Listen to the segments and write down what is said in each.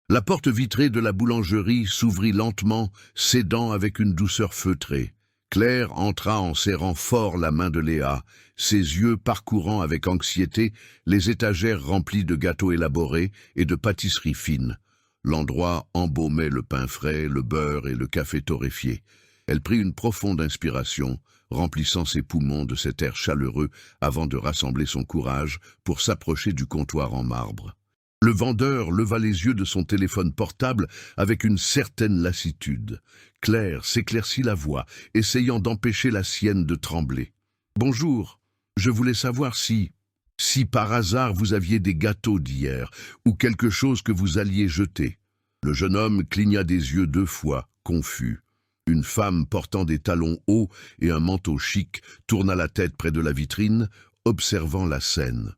La porte vitrée de la boulangerie s'ouvrit lentement, cédant avec une douceur feutrée. Claire entra en serrant fort la main de Léa, ses yeux parcourant avec anxiété les étagères remplies de gâteaux élaborés et de pâtisseries fines. L'endroit embaumait le pain frais, le beurre et le café torréfié. Elle prit une profonde inspiration, remplissant ses poumons de cet air chaleureux avant de rassembler son courage pour s'approcher du comptoir en marbre. Le vendeur leva les yeux de son téléphone portable avec une certaine lassitude. Claire s'éclaircit la voix, essayant d'empêcher la sienne de trembler. « Bonjour, je voulais savoir si par hasard vous aviez des gâteaux d'hier, ou quelque chose que vous alliez jeter. » Le jeune homme cligna des yeux 2 fois, confus. Une femme portant des talons hauts et un manteau chic tourna la tête près de la vitrine, observant la scène.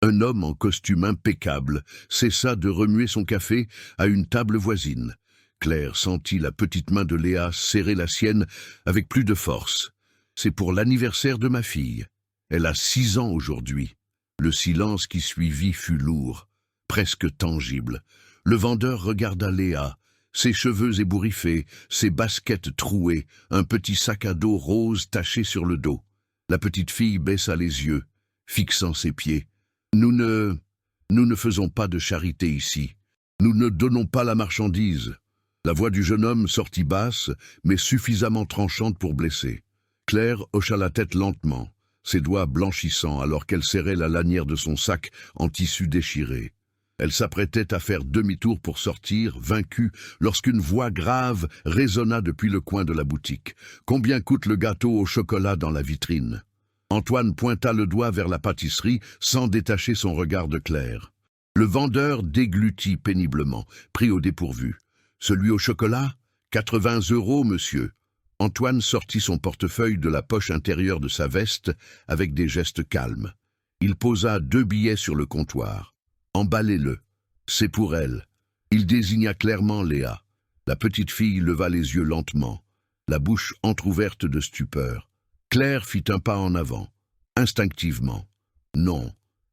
Un homme en costume impeccable cessa de remuer son café à une table voisine. Claire sentit la petite main de Léa serrer la sienne avec plus de force. « C'est pour l'anniversaire de ma fille. Elle a 6 ans aujourd'hui. » Le silence qui suivit fut lourd, presque tangible. Le vendeur regarda Léa, ses cheveux ébouriffés, ses baskets trouées, un petit sac à dos rose taché sur le dos. La petite fille baissa les yeux, fixant ses pieds. « Nous ne faisons pas de charité ici. Nous ne donnons pas la marchandise. » La voix du jeune homme sortit basse, mais suffisamment tranchante pour blesser. Claire hocha la tête lentement, ses doigts blanchissants alors qu'elle serrait la lanière de son sac en tissu déchiré. Elle s'apprêtait à faire demi-tour pour sortir, vaincue, lorsqu'une voix grave résonna depuis le coin de la boutique. « Combien coûte le gâteau au chocolat dans la vitrine ?» Antoine pointa le doigt vers la pâtisserie sans détacher son regard de Claire. Le vendeur déglutit péniblement, pris au dépourvu. « Celui au chocolat ? 80 €, monsieur. » Antoine sortit son portefeuille de la poche intérieure de sa veste avec des gestes calmes. Il posa 2 billets sur le comptoir. « Emballez-le. C'est pour elle. » Il désigna clairement Léa. La petite fille leva les yeux lentement, la bouche entr'ouverte de stupeur. Claire fit un pas en avant, instinctivement. « Non,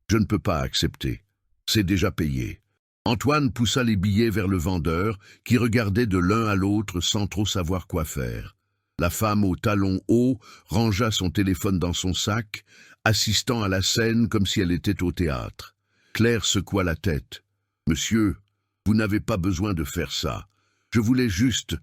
je ne peux pas accepter. C'est déjà payé. » Antoine poussa les billets vers le vendeur, qui regardait de l'un à l'autre sans trop savoir quoi faire. La femme aux talons hauts rangea son téléphone dans son sac, assistant à la scène comme si elle était au théâtre. Claire secoua la tête. « Monsieur, vous n'avez pas besoin de faire ça. Je voulais juste...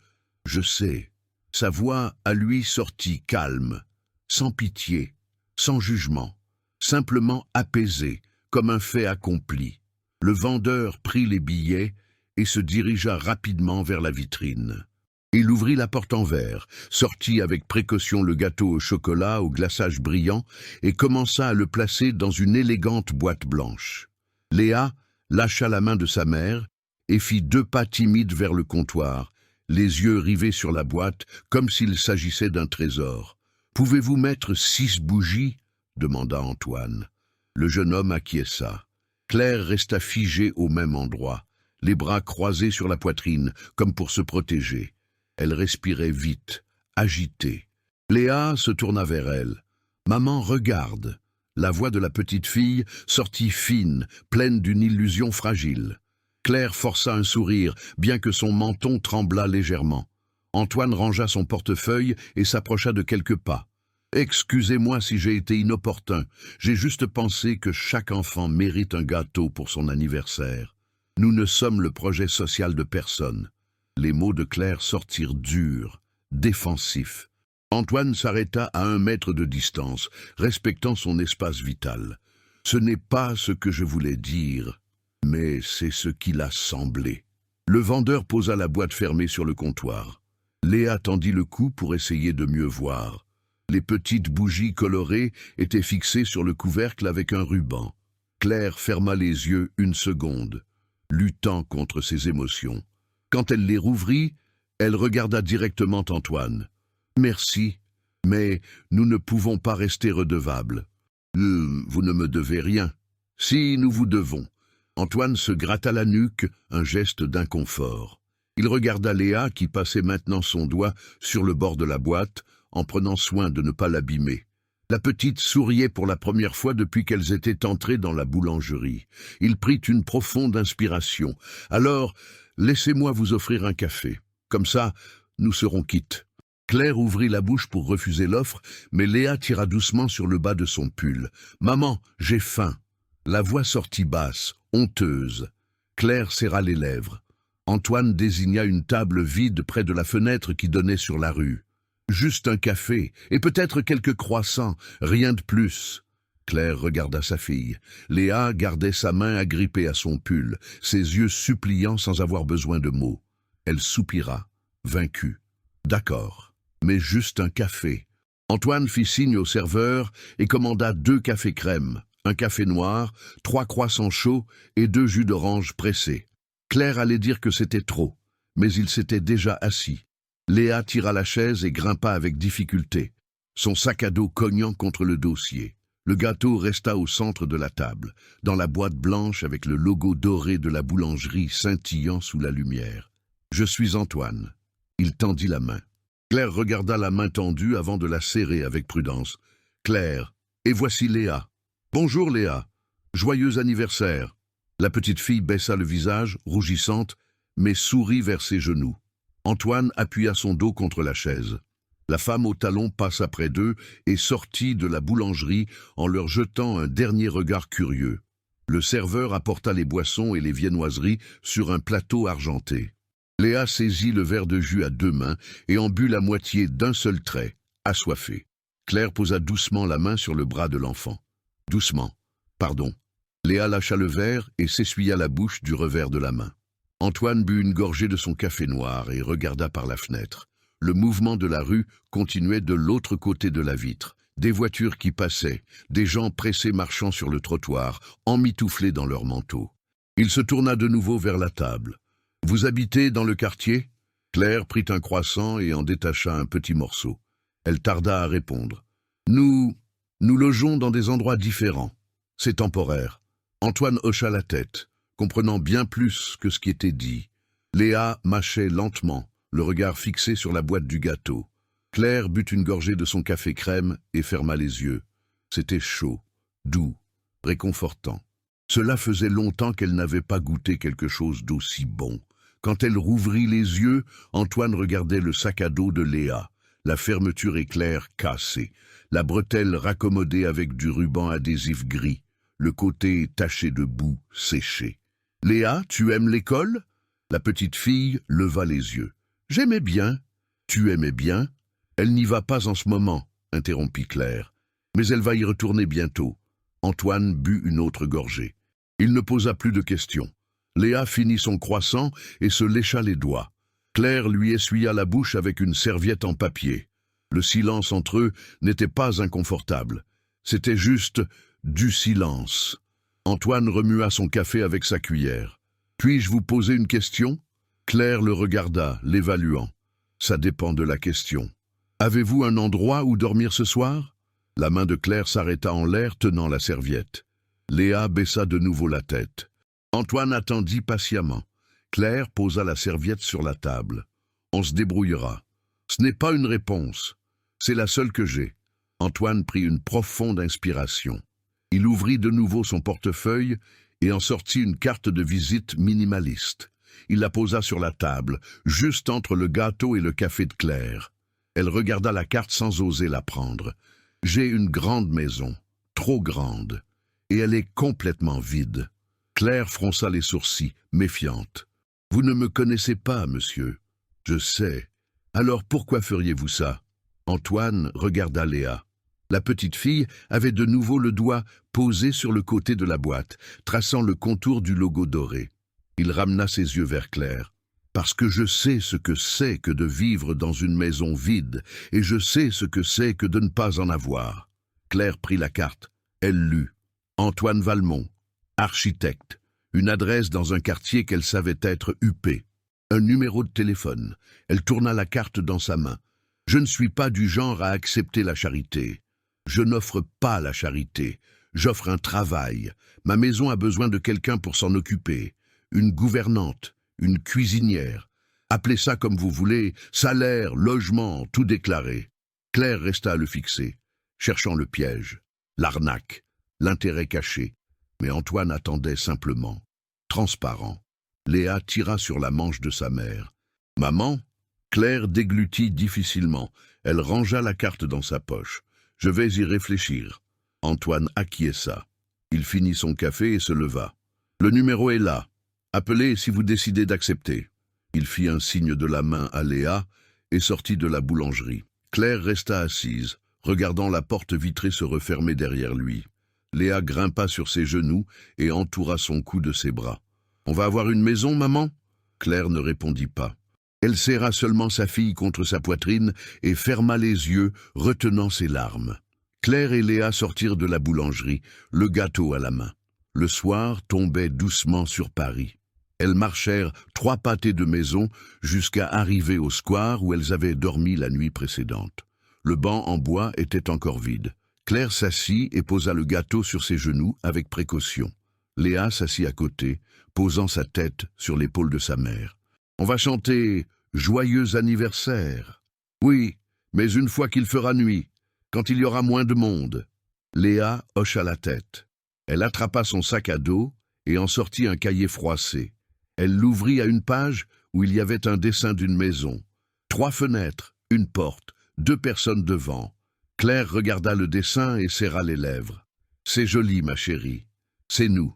Je sais. » Sa voix à lui sortit calme, sans pitié, sans jugement, simplement apaisée, comme un fait accompli. Le vendeur prit les billets et se dirigea rapidement vers la vitrine. Il ouvrit la porte en verre, sortit avec précaution le gâteau au chocolat au glaçage brillant et commença à le placer dans une élégante boîte blanche. Léa lâcha la main de sa mère et fit 2 pas timides vers le comptoir, les yeux rivés sur la boîte comme s'il s'agissait d'un trésor. « Pouvez-vous mettre 6 bougies ?» demanda Antoine. Le jeune homme acquiesça. Claire resta figée au même endroit, les bras croisés sur la poitrine, comme pour se protéger. Elle respirait vite, agitée. Léa se tourna vers elle. « Maman, regarde !» La voix de la petite fille sortit fine, pleine d'une illusion fragile. Claire força un sourire, bien que son menton tremblât légèrement. Antoine rangea son portefeuille et s'approcha de quelques pas. « Excusez-moi si j'ai été inopportun. J'ai juste pensé que chaque enfant mérite un gâteau pour son anniversaire. Nous ne sommes le projet social de personne. » Les mots de Claire sortirent durs, défensifs. Antoine s'arrêta à 1 mètre de distance, respectant son espace vital. « Ce n'est pas ce que je voulais dire, mais c'est ce qu'il a semblé. » Le vendeur posa la boîte fermée sur le comptoir. Léa tendit le cou pour essayer de mieux voir. Les petites bougies colorées étaient fixées sur le couvercle avec un ruban. Claire ferma les yeux 1 seconde, luttant contre ses émotions. Quand elle les rouvrit, elle regarda directement Antoine. « Merci, mais nous ne pouvons pas rester redevables. »« Vous ne me devez rien. »« Si, nous vous devons. » Antoine se gratta la nuque, un geste d'inconfort. Il regarda Léa qui passait maintenant son doigt sur le bord de la boîte, en prenant soin de ne pas l'abîmer. La petite souriait pour la première fois depuis qu'elles étaient entrées dans la boulangerie. Il prit une profonde inspiration. Alors, Laissez-moi vous offrir un café. Comme ça, nous serons quittes. » Claire ouvrit la bouche pour refuser l'offre, mais Léa tira doucement sur le bas de son pull. « Maman, j'ai faim. » La voix sortit basse, honteuse. Claire serra les lèvres. Antoine désigna une table vide près de la fenêtre qui donnait sur la rue. Juste un café, et peut-être quelques croissants, rien de plus. Claire regarda sa fille. Léa gardait sa main agrippée à son pull, ses yeux suppliants sans avoir besoin de mots. Elle soupira, vaincue. D'accord, mais juste un café. Antoine fit signe au serveur et commanda 2 cafés crème, un café noir, 3 croissants chauds et 2 jus d'orange pressés. Claire allait dire que c'était trop, mais il s'était déjà assis. Léa tira la chaise et grimpa avec difficulté, son sac à dos cognant contre le dossier. Le gâteau resta au centre de la table, dans la boîte blanche avec le logo doré de la boulangerie scintillant sous la lumière. « Je suis Antoine. » Il tendit la main. Claire regarda la main tendue avant de la serrer avec prudence. « Claire, et voici Léa. »« Bonjour Léa. Joyeux anniversaire. » La petite fille baissa le visage, rougissante, mais sourit vers ses genoux. Antoine appuya son dos contre la chaise. La femme au talon passa près d'eux et sortit de la boulangerie en leur jetant un dernier regard curieux. Le serveur apporta les boissons et les viennoiseries sur un plateau argenté. Léa saisit le verre de jus à 2 mains et en but la moitié d'un seul trait, assoiffée. Claire posa doucement la main sur le bras de l'enfant. « Doucement. Pardon. » Léa lâcha le verre et s'essuya la bouche du revers de la main. Antoine but une gorgée de son café noir et regarda par la fenêtre. Le mouvement de la rue continuait de l'autre côté de la vitre. Des voitures qui passaient, des gens pressés marchant sur le trottoir, emmitouflés dans leurs manteaux. Il se tourna de nouveau vers la table. « Vous habitez dans le quartier ?» Claire prit un croissant et en détacha un petit morceau. Elle tarda à répondre. « Nous logeons dans des endroits différents. C'est temporaire. » Antoine hocha la tête, comprenant bien plus que ce qui était dit. Léa mâchait lentement, le regard fixé sur la boîte du gâteau. Claire but une gorgée de son café crème et ferma les yeux. C'était chaud, doux, réconfortant. Cela faisait longtemps qu'elle n'avait pas goûté quelque chose d'aussi bon. Quand elle rouvrit les yeux, Antoine regardait le sac à dos de Léa, la fermeture éclair cassée, la bretelle raccommodée avec du ruban adhésif gris, le côté taché de boue, séché. « Léa, tu aimes l'école ?» La petite fille leva les yeux. « J'aimais bien. »« Tu aimais bien ?»« Elle n'y va pas en ce moment, » interrompit Claire. « Mais elle va y retourner bientôt. » Antoine but une autre gorgée. Il ne posa plus de questions. Léa finit son croissant et se lécha les doigts. Claire lui essuya la bouche avec une serviette en papier. Le silence entre eux n'était pas inconfortable. C'était juste du silence. Antoine remua son café avec sa cuillère. « Puis-je vous poser une question ?» Claire le regarda, l'évaluant. « Ça dépend de la question. Avez-vous un endroit où dormir ce soir ?» La main de Claire s'arrêta en l'air, tenant la serviette. Léa baissa de nouveau la tête. Antoine attendit patiemment. Claire posa la serviette sur la table. « On se débrouillera. Ce n'est pas une réponse. C'est la seule que j'ai. » Antoine prit une profonde inspiration. Il ouvrit de nouveau son portefeuille et en sortit une carte de visite minimaliste. Il la posa sur la table, juste entre le gâteau et le café de Claire. Elle regarda la carte sans oser la prendre. « J'ai une grande maison, trop grande, et elle est complètement vide. » Claire fronça les sourcils, méfiante. « Vous ne me connaissez pas, monsieur. »« Je sais. Alors pourquoi feriez-vous ça ?» Antoine regarda Léa. La petite fille avait de nouveau le doigt posé sur le côté de la boîte, traçant le contour du logo doré. Il ramena ses yeux vers Claire. « Parce que je sais ce que c'est que de vivre dans une maison vide, et je sais ce que c'est que de ne pas en avoir. » Claire prit la carte. Elle lut. Antoine Valmont, architecte. Une adresse dans un quartier qu'elle savait être huppé. Un numéro de téléphone. Elle tourna la carte dans sa main. « Je ne suis pas du genre à accepter la charité. Je n'offre pas la charité. J'offre un travail. Ma maison a besoin de quelqu'un pour s'en occuper. Une gouvernante, une cuisinière. Appelez ça comme vous voulez, salaire, logement, tout déclaré. » Claire resta à le fixer, cherchant le piège, l'arnaque, l'intérêt caché. Mais Antoine attendait simplement, transparent. Léa tira sur la manche de sa mère. « Maman ?» Claire déglutit difficilement. Elle rangea la carte dans sa poche. « Je vais y réfléchir. » Antoine acquiesça. Il finit son café et se leva. « Le numéro est là. Appelez si vous décidez d'accepter. » Il fit un signe de la main à Léa et sortit de la boulangerie. Claire resta assise, regardant la porte vitrée se refermer derrière lui. Léa grimpa sur ses genoux et entoura son cou de ses bras. « On va avoir une maison, maman ?» Claire ne répondit pas. Elle serra seulement sa fille contre sa poitrine et ferma les yeux, retenant ses larmes. Claire et Léa sortirent de la boulangerie, le gâteau à la main. Le soir tombait doucement sur Paris. Elles marchèrent 3 pâtés de maison jusqu'à arriver au square où elles avaient dormi la nuit précédente. Le banc en bois était encore vide. Claire s'assit et posa le gâteau sur ses genoux avec précaution. Léa s'assit à côté, posant sa tête sur l'épaule de sa mère. « On va chanter « Joyeux anniversaire ». Oui, mais une fois qu'il fera nuit, quand il y aura moins de monde. Léa hocha la tête. Elle attrapa son sac à dos et en sortit un cahier froissé. Elle l'ouvrit à une page où il y avait un dessin d'une maison. 3 fenêtres, une porte, 2 personnes devant. Claire regarda le dessin et serra les lèvres. « C'est joli, ma chérie. C'est nous,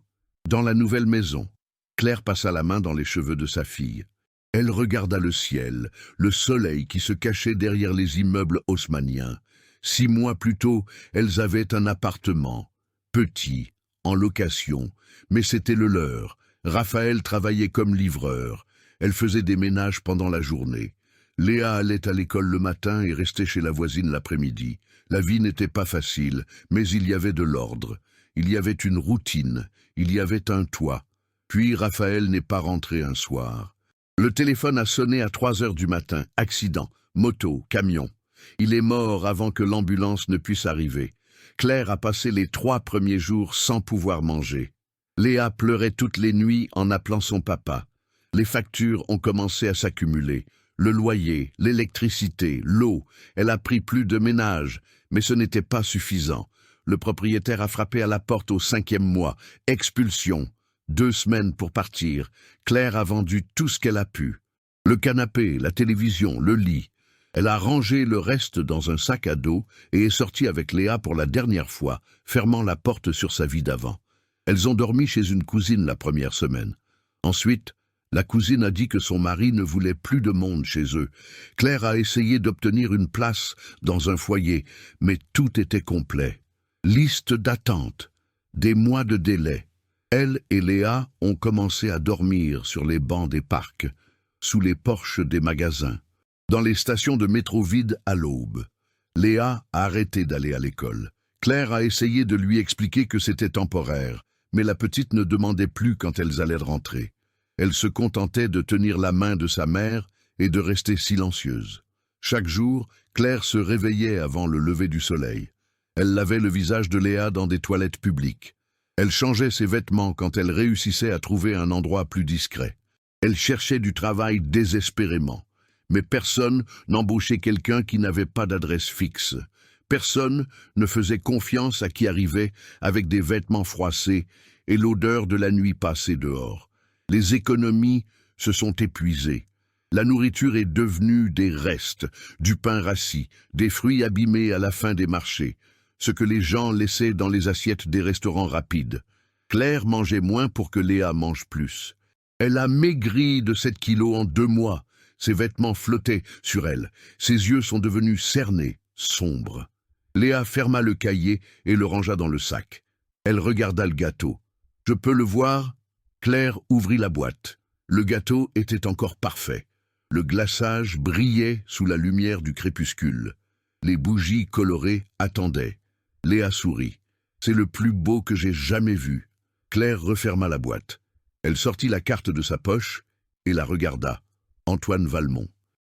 dans la nouvelle maison. » Claire passa la main dans les cheveux de sa fille. Elle regarda le ciel, le soleil qui se cachait derrière les immeubles haussmanniens. 6 mois plus tôt, elles avaient un appartement, petit, en location, mais c'était le leur. Raphaël travaillait comme livreur. Elle faisait des ménages pendant la journée. Léa allait à l'école le matin et restait chez la voisine l'après-midi. La vie n'était pas facile, mais il y avait de l'ordre. Il y avait une routine, il y avait un toit. Puis Raphaël n'est pas rentré un soir. Le téléphone a sonné à 3 heures du matin. Accident, moto, camion. Il est mort avant que l'ambulance ne puisse arriver. Claire a passé les 3 premiers jours sans pouvoir manger. Léa pleurait toutes les nuits en appelant son papa. Les factures ont commencé à s'accumuler. Le loyer, l'électricité, l'eau. Elle a pris plus de ménage, mais ce n'était pas suffisant. Le propriétaire a frappé à la porte au 5e mois. Expulsion. 2 semaines pour partir. Claire a vendu tout ce qu'elle a pu. Le canapé, la télévision, le lit. Elle a rangé le reste dans un sac à dos et est sortie avec Léa pour la dernière fois, fermant la porte sur sa vie d'avant. Elles ont dormi chez une cousine la première semaine. Ensuite, la cousine a dit que son mari ne voulait plus de monde chez eux. Claire a essayé d'obtenir une place dans un foyer, mais tout était complet. Liste d'attente, des mois de délai. Elle et Léa ont commencé à dormir sur les bancs des parcs, sous les porches des magasins, dans les stations de métro vides à l'aube. Léa a arrêté d'aller à l'école. Claire a essayé de lui expliquer que c'était temporaire, mais la petite ne demandait plus quand elles allaient rentrer. Elle se contentait de tenir la main de sa mère et de rester silencieuse. Chaque jour, Claire se réveillait avant le lever du soleil. Elle lavait le visage de Léa dans des toilettes publiques. Elle changeait ses vêtements quand elle réussissait à trouver un endroit plus discret. Elle cherchait du travail désespérément. Mais personne n'embauchait quelqu'un qui n'avait pas d'adresse fixe. Personne ne faisait confiance à qui arrivait avec des vêtements froissés et l'odeur de la nuit passée dehors. Les économies se sont épuisées. La nourriture est devenue des restes, du pain rassis, des fruits abîmés à la fin des marchés, ce que les gens laissaient dans les assiettes des restaurants rapides. Claire mangeait moins pour que Léa mange plus. Elle a maigri de 7 kilos en 2 mois. Ses vêtements flottaient sur elle. Ses yeux sont devenus cernés, sombres. Léa ferma le cahier et le rangea dans le sac. Elle regarda le gâteau. « Je peux le voir ?» Claire ouvrit la boîte. Le gâteau était encore parfait. Le glaçage brillait sous la lumière du crépuscule. Les bougies colorées attendaient. Léa sourit. « C'est le plus beau que j'ai jamais vu. » Claire referma la boîte. Elle sortit la carte de sa poche et la regarda. Antoine Valmont.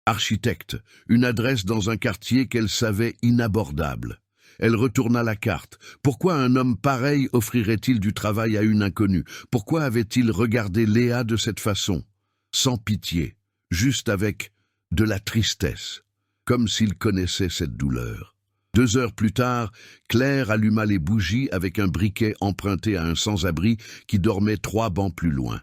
Architecte, une adresse dans un quartier qu'elle savait inabordable. Elle retourna la carte. Pourquoi un homme pareil offrirait-il du travail à une inconnue? Pourquoi avait-il regardé Léa de cette façon? Sans pitié, juste avec de la tristesse, comme s'il connaissait cette douleur. 2 heures plus tard, Claire alluma les bougies avec un briquet emprunté à un sans-abri qui dormait 3 bancs plus loin.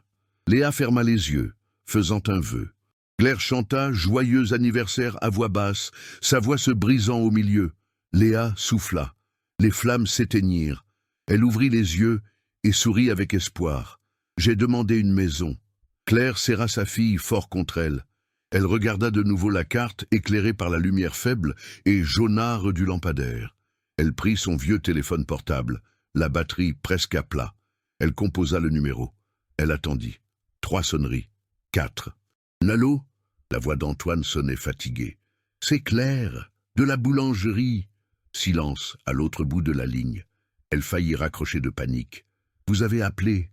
Léa ferma les yeux, faisant un vœu. Claire chanta « Joyeux anniversaire » à voix basse, sa voix se brisant au milieu. Léa souffla. Les flammes s'éteignirent. Elle ouvrit les yeux et sourit avec espoir. « J'ai demandé une maison. » Claire serra sa fille fort contre elle. Elle regarda de nouveau la carte, éclairée par la lumière faible et jaunâtre du lampadaire. Elle prit son vieux téléphone portable, la batterie presque à plat. Elle composa le numéro. Elle attendit. 3 sonneries. 4. « Allô ?» La voix d'Antoine sonnait fatiguée. « C'est Claire, de la boulangerie. » Silence à l'autre bout de la ligne. Elle faillit raccrocher de panique. « Vous avez appelé.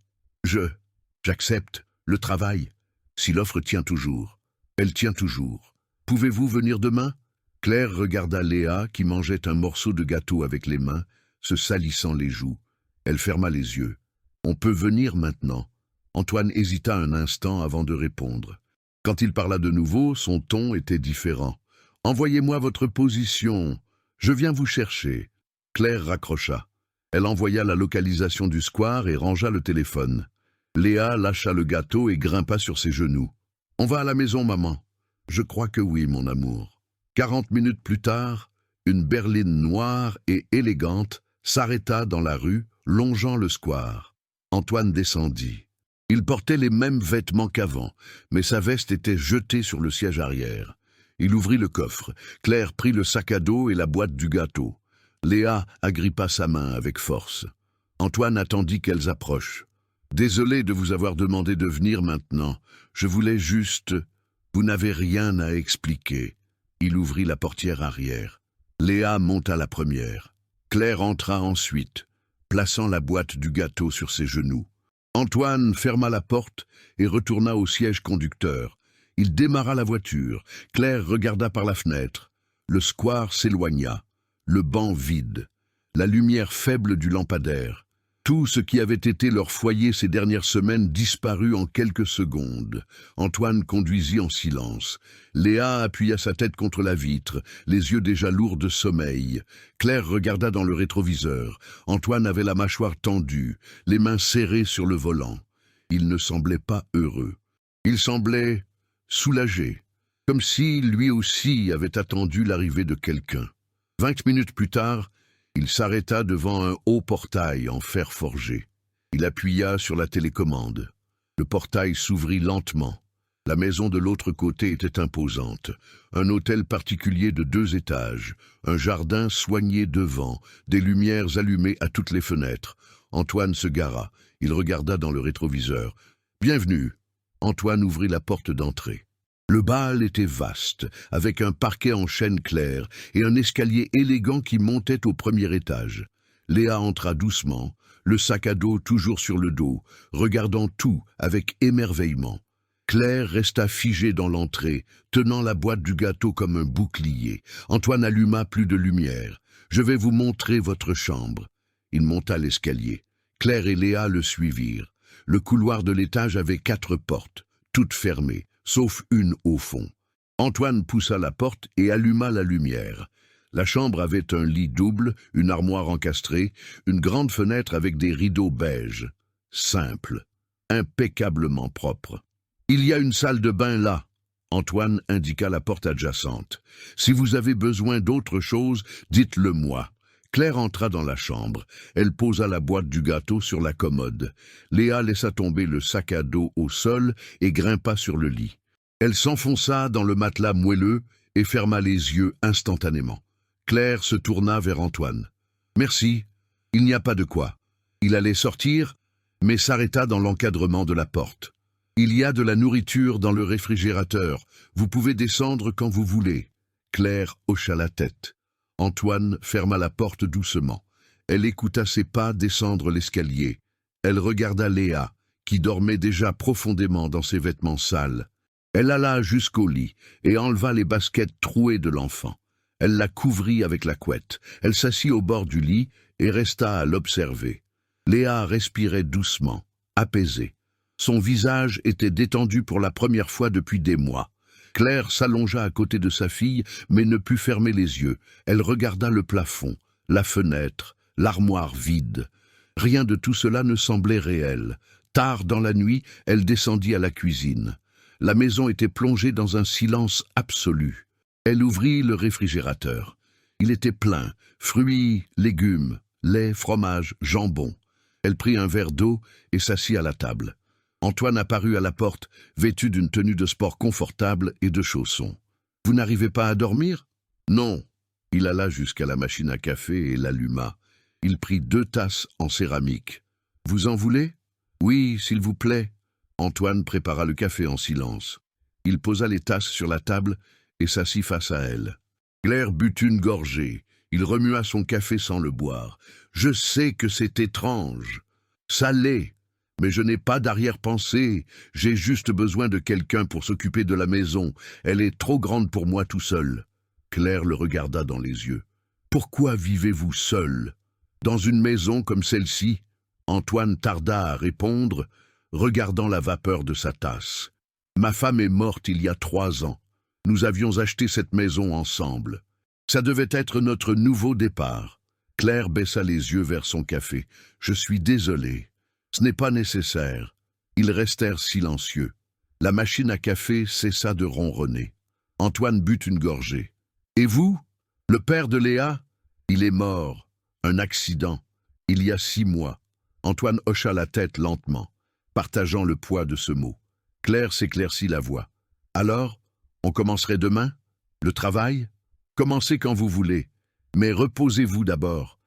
J'accepte. Le travail. Si l'offre tient toujours. » Elle tient toujours. Pouvez-vous venir demain? Claire regarda Léa qui mangeait un morceau de gâteau avec les mains, se salissant les joues. Elle ferma les yeux. On peut venir maintenant. Antoine hésita un instant avant de répondre. Quand il parla de nouveau, son ton était différent. Envoyez-moi votre position. Je viens vous chercher. Claire raccrocha. Elle envoya la localisation du square et rangea le téléphone. Léa lâcha le gâteau et grimpa sur ses genoux. « On va à la maison, maman ?»« Je crois que oui, mon amour. » 40 minutes plus tard, une berline noire et élégante s'arrêta dans la rue, longeant le square. Antoine descendit. Il portait les mêmes vêtements qu'avant, mais sa veste était jetée sur le siège arrière. Il ouvrit le coffre. Claire prit le sac à dos et la boîte du gâteau. Léa agrippa sa main avec force. Antoine attendit qu'elles approchent. « Désolé de vous avoir demandé de venir maintenant. Je voulais juste... Vous n'avez rien à expliquer. » Il ouvrit la portière arrière. Léa monta la première. Claire entra ensuite, plaçant la boîte du gâteau sur ses genoux. Antoine ferma la porte et retourna au siège conducteur. Il démarra la voiture. Claire regarda par la fenêtre. Le square s'éloigna. Le banc vide. La lumière faible du lampadaire. Tout ce qui avait été leur foyer ces dernières semaines disparut en quelques secondes. Antoine conduisit en silence. Léa appuya sa tête contre la vitre, les yeux déjà lourds de sommeil. Claire regarda dans le rétroviseur. Antoine avait la mâchoire tendue, les mains serrées sur le volant. Il ne semblait pas heureux. Il semblait soulagé, comme si lui aussi avait attendu l'arrivée de quelqu'un. 20 minutes plus tard, il s'arrêta devant un haut portail en fer forgé. Il appuya sur la télécommande. Le portail s'ouvrit lentement. La maison de l'autre côté était imposante. Un hôtel particulier de 2 étages, un jardin soigné devant, des lumières allumées à toutes les fenêtres. Antoine se gara. Il regarda dans le rétroviseur. « Bienvenue !» Antoine ouvrit la porte d'entrée. Le bal était vaste, avec un parquet en chêne clair et un escalier élégant qui montait au premier étage. Léa entra doucement, le sac à dos toujours sur le dos, regardant tout avec émerveillement. Claire resta figée dans l'entrée, tenant la boîte du gâteau comme un bouclier. Antoine alluma plus de lumière. « Je vais vous montrer votre chambre. » Il monta l'escalier. Claire et Léa le suivirent. Le couloir de l'étage avait 4 portes, toutes fermées, sauf une au fond. Antoine poussa la porte et alluma la lumière. La chambre avait un lit double, une armoire encastrée, une grande fenêtre avec des rideaux beige. Simple, impeccablement propre. « Il y a une salle de bain là. » Antoine indiqua la porte adjacente. « Si vous avez besoin d'autre chose, dites-le moi. » Claire entra dans la chambre. Elle posa la boîte du gâteau sur la commode. Léa laissa tomber le sac à dos au sol et grimpa sur le lit. Elle s'enfonça dans le matelas moelleux et ferma les yeux instantanément. Claire se tourna vers Antoine. « Merci, il n'y a pas de quoi. » Il allait sortir, mais s'arrêta dans l'encadrement de la porte. « Il y a de la nourriture dans le réfrigérateur. Vous pouvez descendre quand vous voulez. » Claire hocha la tête. Antoine ferma la porte doucement. Elle écouta ses pas descendre l'escalier. Elle regarda Léa, qui dormait déjà profondément dans ses vêtements sales. Elle alla jusqu'au lit et enleva les baskets trouées de l'enfant. Elle la couvrit avec la couette. Elle s'assit au bord du lit et resta à l'observer. Léa respirait doucement, apaisée. Son visage était détendu pour la première fois depuis des mois. Claire s'allongea à côté de sa fille, mais ne put fermer les yeux. Elle regarda le plafond, la fenêtre, l'armoire vide. Rien de tout cela ne semblait réel. Tard dans la nuit, elle descendit à la cuisine. La maison était plongée dans un silence absolu. Elle ouvrit le réfrigérateur. Il était plein, fruits, légumes, lait, fromage, jambon. Elle prit un verre d'eau et s'assit à la table. Antoine apparut à la porte, vêtu d'une tenue de sport confortable et de chaussons. « Vous n'arrivez pas à dormir ?»« Non. » Il alla jusqu'à la machine à café et l'alluma. Il prit 2 tasses en céramique. « Vous en voulez ?»« Oui, s'il vous plaît. » Antoine prépara le café en silence. Il posa les tasses sur la table et s'assit face à elle. Claire but une gorgée. Il remua son café sans le boire. « Je sais que c'est étrange. Ça l'est. Mais je n'ai pas d'arrière-pensée. J'ai juste besoin de quelqu'un pour s'occuper de la maison. Elle est trop grande pour moi tout seul. » Claire le regarda dans les yeux. « Pourquoi vivez-vous seul? Dans une maison comme celle-ci ?» Antoine tarda à répondre, regardant la vapeur de sa tasse. « Ma femme est morte il y a 3 ans. Nous avions acheté cette maison ensemble. Ça devait être notre nouveau départ. » Claire baissa les yeux vers son café. « Je suis désolé. Ce n'est pas nécessaire. » Ils restèrent silencieux. La machine à café cessa de ronronner. Antoine but une gorgée. « Et vous? Le père de Léa? Il est mort. Un accident. Il y a 6 mois. » Antoine hocha la tête lentement, partageant le poids de ce mot. Claire s'éclaircit la voix. « Alors, on commencerait demain? Le travail? Commencez quand vous voulez. Mais reposez-vous d'abord. »«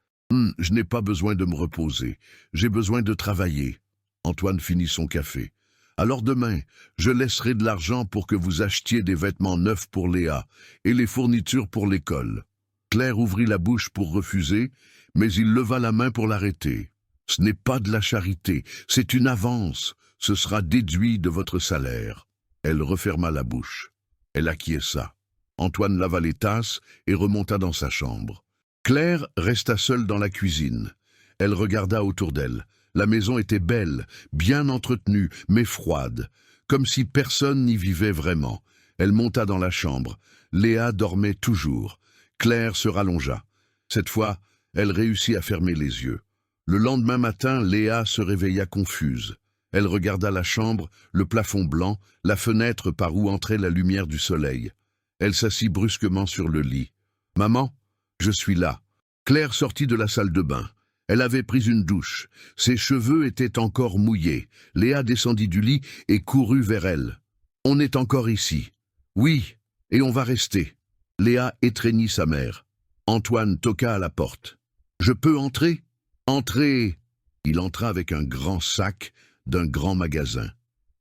Je n'ai pas besoin de me reposer. J'ai besoin de travailler. » Antoine finit son café. « Alors demain, je laisserai de l'argent pour que vous achetiez des vêtements neufs pour Léa et les fournitures pour l'école. » Claire ouvrit la bouche pour refuser, mais il leva la main pour l'arrêter. « Ce n'est pas de la charité, c'est une avance. Ce sera déduit de votre salaire. » Elle referma la bouche. Elle acquiesça. Antoine lava les tasses et remonta dans sa chambre. Claire resta seule dans la cuisine. Elle regarda autour d'elle. La maison était belle, bien entretenue, mais froide, comme si personne n'y vivait vraiment. Elle monta dans la chambre. Léa dormait toujours. Claire se rallongea. Cette fois, elle réussit à fermer les yeux. Le lendemain matin, Léa se réveilla confuse. Elle regarda la chambre, le plafond blanc, la fenêtre par où entrait la lumière du soleil. Elle s'assit brusquement sur le lit. « Maman, je suis là. » Claire sortit de la salle de bain. Elle avait pris une douche. Ses cheveux étaient encore mouillés. Léa descendit du lit et courut vers elle. « On est encore ici. »« Oui, et on va rester. » Léa étreignit sa mère. Antoine toqua à la porte. « Je peux entrer ?»« Entrez !» Il entra avec un grand sac d'un grand magasin.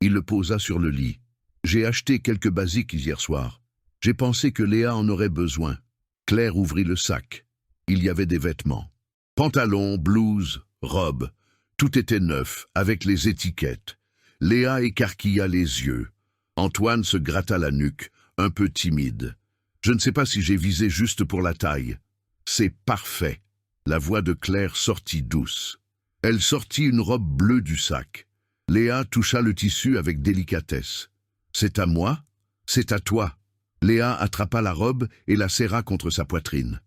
Il le posa sur le lit. « J'ai acheté quelques basiques hier soir. J'ai pensé que Léa en aurait besoin. » Claire ouvrit le sac. Il y avait des vêtements. Pantalons, blouses, robes. Tout était neuf, avec les étiquettes. Léa écarquilla les yeux. Antoine se gratta la nuque, un peu timide. « Je ne sais pas si j'ai visé juste pour la taille. »« C'est parfait. » La voix de Claire sortit douce. Elle sortit une robe bleue du sac. Léa toucha le tissu avec délicatesse. « C'est à moi? C'est à toi. » Léa attrapa la robe et la serra contre sa poitrine.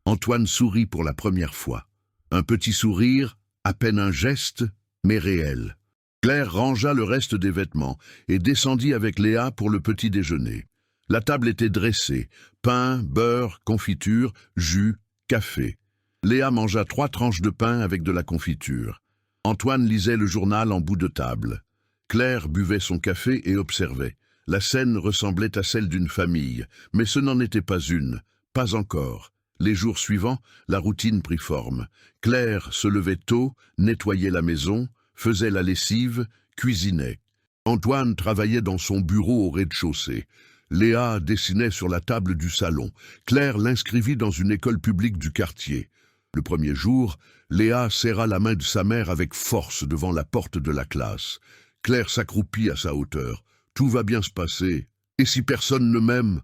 Antoine sourit pour la première fois. Un petit sourire, à peine un geste, mais réel. Claire rangea le reste des vêtements et descendit avec Léa pour le petit déjeuner. La table était dressée, pain, beurre, confiture, jus, café. Léa mangea 3 tranches de pain avec de la confiture. Antoine lisait le journal en bout de table. Claire buvait son café et observait. La scène ressemblait à celle d'une famille, mais ce n'en était pas une, pas encore. Les jours suivants, la routine prit forme. Claire se levait tôt, nettoyait la maison, faisait la lessive, cuisinait. Antoine travaillait dans son bureau au rez-de-chaussée. Léa dessinait sur la table du salon. Claire l'inscrivit dans une école publique du quartier. Le premier jour, Léa serra la main de sa mère avec force devant la porte de la classe. Claire s'accroupit à sa hauteur. « Tout va bien se passer. Et si personne ne m'aime?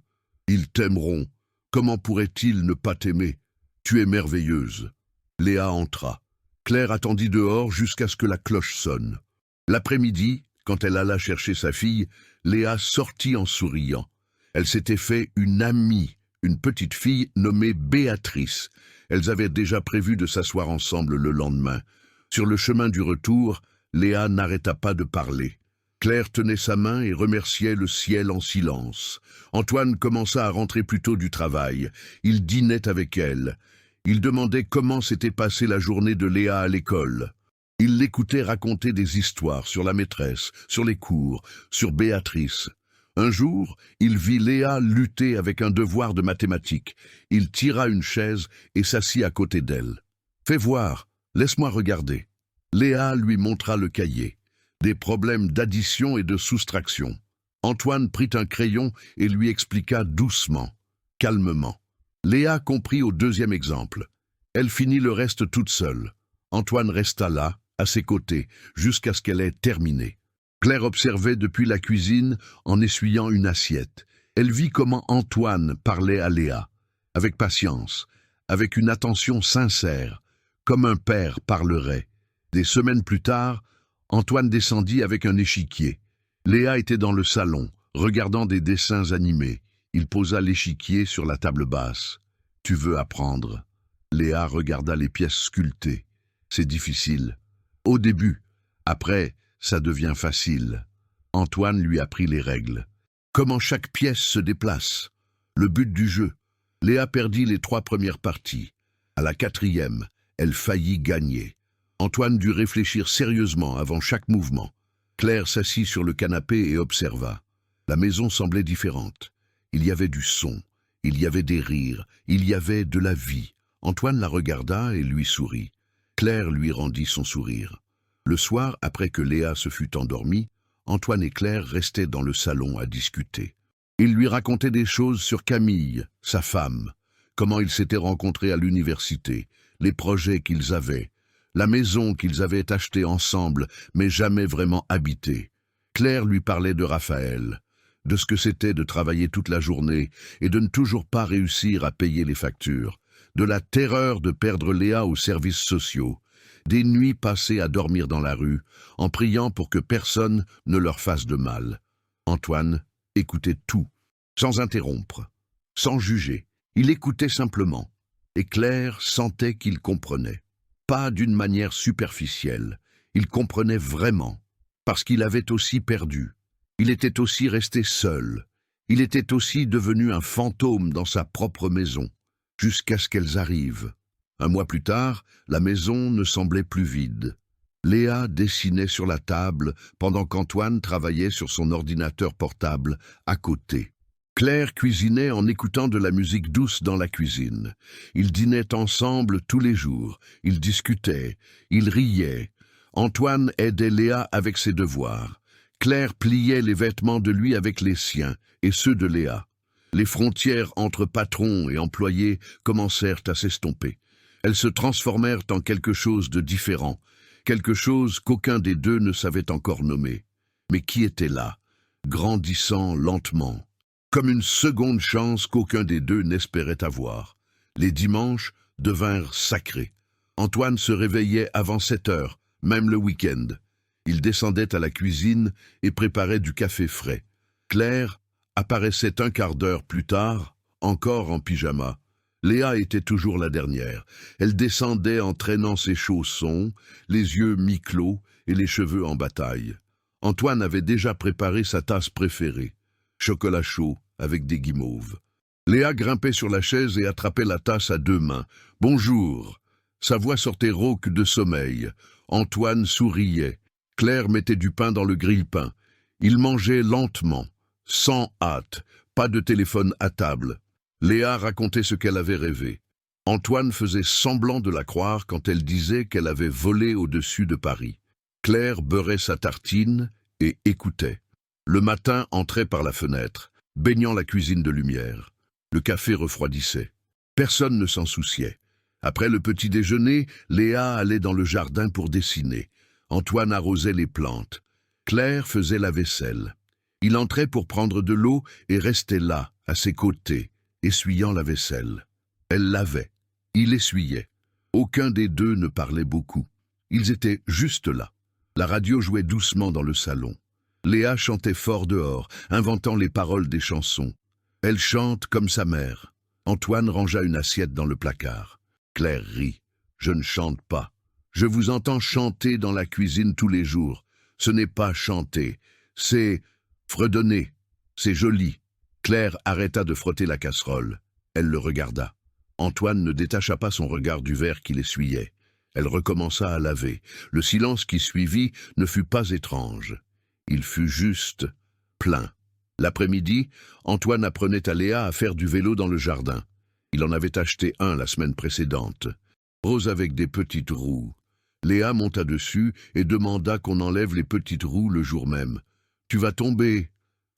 Ils t'aimeront. Comment pourraient-ils ne pas t'aimer? Tu es merveilleuse. » Léa entra. Claire attendit dehors jusqu'à ce que la cloche sonne. L'après-midi, quand elle alla chercher sa fille, Léa sortit en souriant. Elle s'était fait une amie, une petite fille nommée Béatrice. Elles avaient déjà prévu de s'asseoir ensemble le lendemain. Sur le chemin du retour, Léa n'arrêta pas de parler. Claire tenait sa main et remerciait le ciel en silence. Antoine commença à rentrer plus tôt du travail. Il dînait avec elle. Il demandait comment s'était passée la journée de Léa à l'école. Il l'écoutait raconter des histoires sur la maîtresse, sur les cours, sur Béatrice. Un jour, il vit Léa lutter avec un devoir de mathématiques. Il tira une chaise et s'assit à côté d'elle. « Fais voir, laisse-moi regarder. » Léa lui montra le cahier. Des problèmes d'addition et de soustraction. Antoine prit un crayon et lui expliqua doucement, calmement. Léa comprit au deuxième exemple. Elle finit le reste toute seule. Antoine resta là, à ses côtés, jusqu'à ce qu'elle ait terminé. Claire observait depuis la cuisine en essuyant une assiette. Elle vit comment Antoine parlait à Léa, avec patience, avec une attention sincère, comme un père parlerait. Des semaines plus tard, Antoine descendit avec un échiquier. Léa était dans le salon, regardant des dessins animés. Il posa l'échiquier sur la table basse. « Tu veux apprendre ?» Léa regarda les pièces sculptées. « C'est difficile. Au début. Après, ça devient facile. » Antoine lui apprit les règles. Comment chaque pièce se déplace. Le but du jeu. Léa perdit les 3 premières parties. À la 4e, elle faillit gagner. Antoine dut réfléchir sérieusement avant chaque mouvement. Claire s'assit sur le canapé et observa. La maison semblait différente. Il y avait du son, il y avait des rires, il y avait de la vie. Antoine la regarda et lui sourit. Claire lui rendit son sourire. Le soir, après que Léa se fut endormie, Antoine et Claire restaient dans le salon à discuter. Ils lui racontaient des choses sur Camille, sa femme, comment ils s'étaient rencontrés à l'université, les projets qu'ils avaient, la maison qu'ils avaient achetée ensemble, mais jamais vraiment habitée. Claire lui parlait de Raphaël, de ce que c'était de travailler toute la journée et de ne toujours pas réussir à payer les factures, de la terreur de perdre Léa aux services sociaux, des nuits passées à dormir dans la rue, en priant pour que personne ne leur fasse de mal. Antoine écoutait tout, sans interrompre, sans juger. Il écoutait simplement, et Claire sentait qu'il comprenait. Pas d'une manière superficielle, il comprenait vraiment, parce qu'il avait aussi perdu. Il était aussi resté seul. Il était aussi devenu un fantôme dans sa propre maison, jusqu'à ce qu'elles arrivent. Un mois plus tard, la maison ne semblait plus vide. Léa dessinait sur la table pendant qu'Antoine travaillait sur son ordinateur portable à côté. Claire cuisinait en écoutant de la musique douce dans la cuisine. Ils dînaient ensemble tous les jours. Ils discutaient. Ils riaient. Antoine aidait Léa avec ses devoirs. Claire pliait les vêtements de lui avec les siens et ceux de Léa. Les frontières entre patrons et employés commencèrent à s'estomper. Elles se transformèrent en quelque chose de différent, quelque chose qu'aucun des deux ne savait encore nommer, mais qui était là, grandissant lentement, comme une seconde chance qu'aucun des deux n'espérait avoir. Les dimanches devinrent sacrés. Antoine se réveillait avant 7 heures, même le week-end. Il descendait à la cuisine et préparait du café frais. Claire apparaissait un quart d'heure plus tard, encore en pyjama. Léa était toujours la dernière. Elle descendait en traînant ses chaussons, les yeux mi-clos et les cheveux en bataille. Antoine avait déjà préparé sa tasse préférée, chocolat chaud avec des guimauves. Léa grimpait sur la chaise et attrapait la tasse à 2 mains. « Bonjour !» Sa voix sortait rauque de sommeil. Antoine souriait. Claire mettait du pain dans le grille-pain. Il mangeait lentement, sans hâte, pas de téléphone à table. Léa racontait ce qu'elle avait rêvé. Antoine faisait semblant de la croire quand elle disait qu'elle avait volé au-dessus de Paris. Claire beurrait sa tartine et écoutait. Le matin entrait par la fenêtre, baignant la cuisine de lumière. Le café refroidissait. Personne ne s'en souciait. Après le petit déjeuner, Léa allait dans le jardin pour dessiner. Antoine arrosait les plantes. Claire faisait la vaisselle. Il entrait pour prendre de l'eau et restait là, à ses côtés, essuyant la vaisselle. Elle lavait. Il essuyait. Aucun des deux ne parlait beaucoup. Ils étaient juste là. La radio jouait doucement dans le salon. Léa chantait fort dehors, inventant les paroles des chansons. Elle chante comme sa mère. Antoine rangea une assiette dans le placard. Claire rit. « Je ne chante pas. Je vous entends chanter dans la cuisine tous les jours. Ce n'est pas chanter, c'est fredonner. C'est joli. Claire arrêta de frotter la casserole. Elle le regarda. Antoine ne détacha pas son regard du verre qu'il essuyait. Elle recommença à laver. Le silence qui suivit ne fut pas étrange. Il fut juste plein. L'après-midi, Antoine apprenait à Léa à faire du vélo dans le jardin. Il en avait acheté un la semaine précédente. Rose avec des petites roues. Léa monta dessus et demanda qu'on enlève les petites roues le jour même. « Tu vas tomber. »«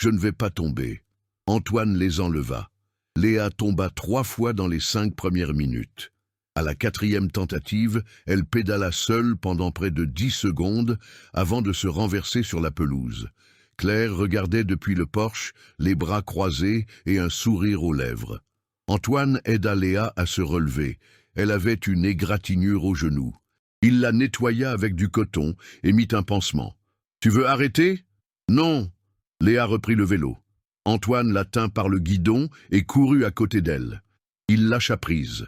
Je ne vais pas tomber. » Antoine les enleva. Léa tomba 3 fois dans les 5 premières minutes. À la 4e tentative, elle pédala seule pendant près de 10 secondes avant de se renverser sur la pelouse. Claire regardait depuis le porche, les bras croisés et un sourire aux lèvres. Antoine aida Léa à se relever. Elle avait une égratignure au genou. Il la nettoya avec du coton et mit un pansement. « Tu veux arrêter ?»« Non !» Léa reprit le vélo. Antoine la tint par le guidon et courut à côté d'elle. Il lâcha prise.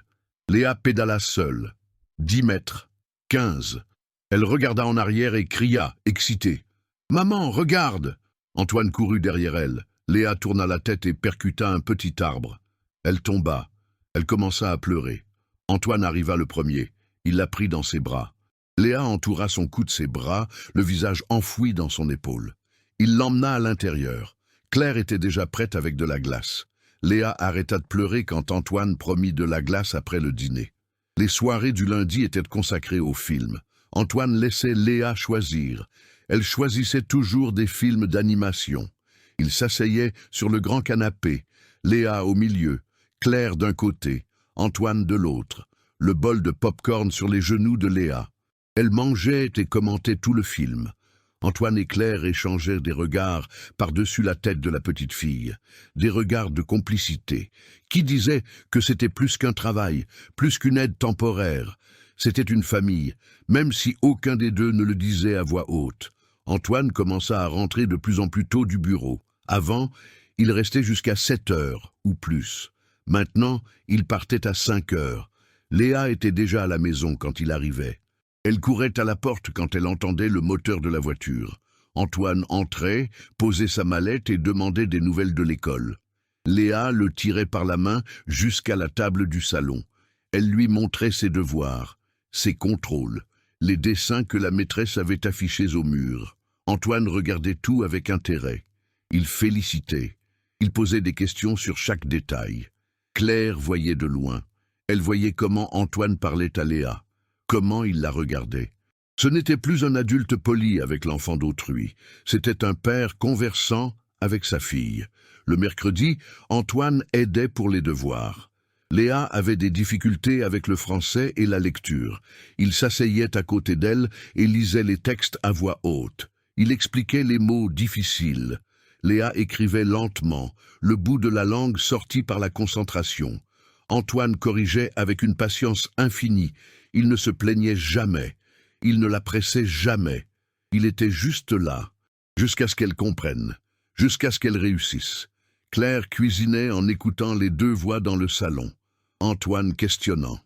Léa pédala seule. 10 mètres. 15. Elle regarda en arrière et cria, excitée. « Maman, regarde !» Antoine courut derrière elle. Léa tourna la tête et percuta un petit arbre. Elle tomba. Elle commença à pleurer. Antoine arriva le premier. Il la prit dans ses bras. Léa entoura son cou de ses bras, le visage enfoui dans son épaule. Il l'emmena à l'intérieur. Claire était déjà prête avec de la glace. Léa arrêta de pleurer quand Antoine promit de la glace après le dîner. Les soirées du lundi étaient consacrées aux films. Antoine laissait Léa choisir. Elle choisissait toujours des films d'animation. Il s'asseyait sur le grand canapé, Léa au milieu, Claire d'un côté, Antoine de l'autre, le bol de pop-corn sur les genoux de Léa. Elle mangeait et commentait tout le film. Antoine et Claire échangèrent des regards par-dessus la tête de la petite fille, des regards de complicité, qui disaient que c'était plus qu'un travail, plus qu'une aide temporaire. C'était une famille, même si aucun des deux ne le disait à voix haute. Antoine commença à rentrer de plus en plus tôt du bureau. Avant, il restait jusqu'à 7 heures ou plus. Maintenant, il partait à 5 heures. Léa était déjà à la maison quand il arrivait. Elle courait à la porte quand elle entendait le moteur de la voiture. Antoine entrait, posait sa mallette et demandait des nouvelles de l'école. Léa le tirait par la main jusqu'à la table du salon. Elle lui montrait ses devoirs, ses contrôles, les dessins que la maîtresse avait affichés au mur. Antoine regardait tout avec intérêt. Il félicitait. Il posait des questions sur chaque détail. Claire voyait de loin. Elle voyait comment Antoine parlait à Léa. Comment il la regardait. Ce n'était plus un adulte poli avec l'enfant d'autrui. C'était un père conversant avec sa fille. Le mercredi, Antoine aidait pour les devoirs. Léa avait des difficultés avec le français et la lecture. Il s'asseyait à côté d'elle et lisait les textes à voix haute. Il expliquait les mots difficiles. Léa écrivait lentement, le bout de la langue sorti par la concentration. Antoine corrigeait avec une patience infinie. Il ne se plaignait jamais. Il ne la pressait jamais. Il était juste là, jusqu'à ce qu'elle comprenne, jusqu'à ce qu'elle réussisse. Claire cuisinait en écoutant les deux voix dans le salon. Antoine questionnant.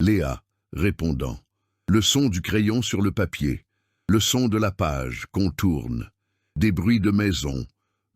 Léa répondant. Le son du crayon sur le papier. Le son de la page qu'on tourne. Des bruits de maison,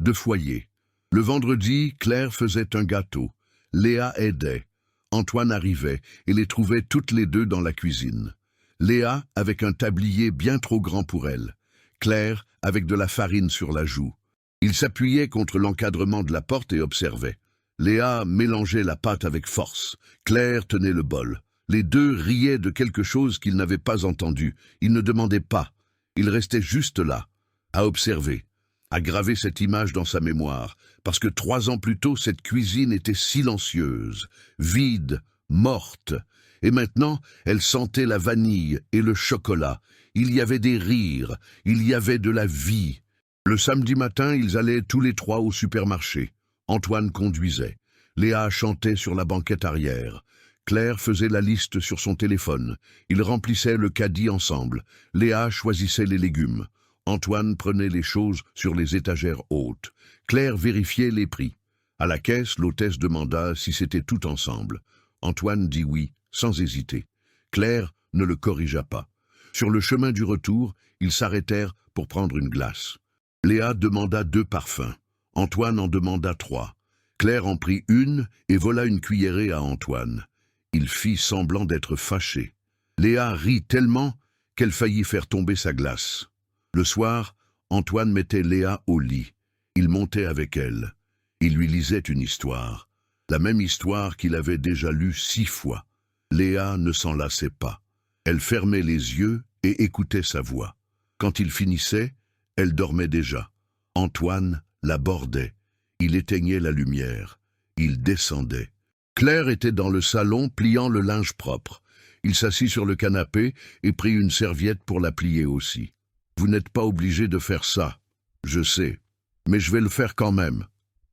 de foyer. Le vendredi, Claire faisait un gâteau. Léa aidait. Antoine arrivait et les trouvait toutes les deux dans la cuisine. Léa avec un tablier bien trop grand pour elle. Claire avec de la farine sur la joue. Il s'appuyait contre l'encadrement de la porte et observait. Léa mélangeait la pâte avec force. Claire tenait le bol. Les deux riaient de quelque chose qu'ils n'avaient pas entendu. Ils ne demandaient pas. Ils restaient juste là, à observer, à graver cette image dans sa mémoire, parce que 3 ans plus tôt, cette cuisine était silencieuse, vide, morte, et maintenant, elle sentait la vanille et le chocolat. Il y avait des rires, il y avait de la vie. Le samedi matin, ils allaient tous les 3 au supermarché. Antoine conduisait. Léa chantait sur la banquette arrière. Claire faisait la liste sur son téléphone. Ils remplissaient le caddie ensemble. Léa choisissait les légumes. Antoine prenait les choses sur les étagères hautes. Claire vérifiait les prix. À la caisse, l'hôtesse demanda si c'était tout ensemble. Antoine dit oui, sans hésiter. Claire ne le corrigea pas. Sur le chemin du retour, ils s'arrêtèrent pour prendre une glace. Léa demanda 2 parfums. Antoine en demanda 3. Claire en prit une et vola une cuillerée à Antoine. Il fit semblant d'être fâché. Léa rit tellement qu'elle faillit faire tomber sa glace. Le soir, Antoine mettait Léa au lit. Il montait avec elle. Il lui lisait une histoire. La même histoire qu'il avait déjà lue 6 fois. Léa ne s'en lassait pas. Elle fermait les yeux et écoutait sa voix. Quand il finissait, elle dormait déjà. Antoine la bordait. Il éteignait la lumière. Il descendait. Claire était dans le salon pliant le linge propre. Il s'assit sur le canapé et prit une serviette pour la plier aussi. « Vous n'êtes pas obligé de faire ça, je sais, mais je vais le faire quand même. »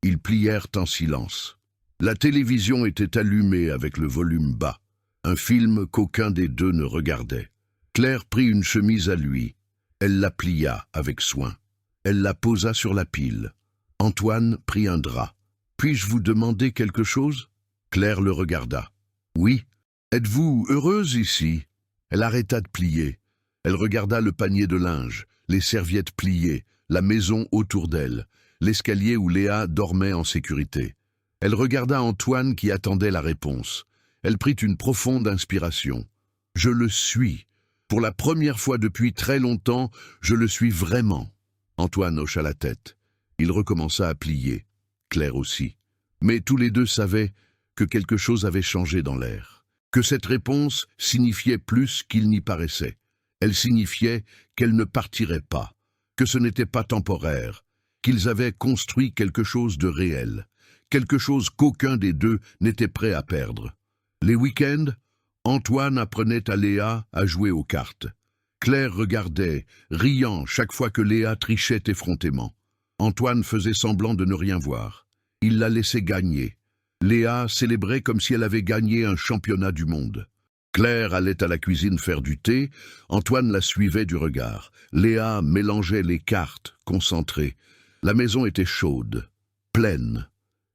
Ils plièrent en silence. La télévision était allumée avec le volume bas. Un film qu'aucun des deux ne regardait. Claire prit une chemise à lui. Elle la plia avec soin. Elle la posa sur la pile. Antoine prit un drap. « Puis-je vous demander quelque chose ?» Claire le regarda. « Oui. Êtes-vous heureuse ici ?» Elle arrêta de plier. Elle regarda le panier de linge, les serviettes pliées, la maison autour d'elle, l'escalier où Léa dormait en sécurité. Elle regarda Antoine qui attendait la réponse. Elle prit une profonde inspiration. « Je le suis. Pour la première fois depuis très longtemps, je le suis vraiment. » Antoine hocha la tête. Il recommença à plier. Claire aussi. Mais tous les deux savaient que quelque chose avait changé dans l'air. Que cette réponse signifiait plus qu'il n'y paraissait. Elle signifiait qu'elle ne partirait pas. Que ce n'était pas temporaire. Qu'ils avaient construit quelque chose de réel. Quelque chose qu'aucun des deux n'était prêt à perdre. Les week-ends, Antoine apprenait à Léa à jouer aux cartes. Claire regardait, riant chaque fois que Léa trichait effrontément. Antoine faisait semblant de ne rien voir. Il la laissait gagner. Léa célébrait comme si elle avait gagné un championnat du monde. Claire allait à la cuisine faire du thé, Antoine la suivait du regard. Léa mélangeait les cartes, concentrée. La maison était chaude, pleine,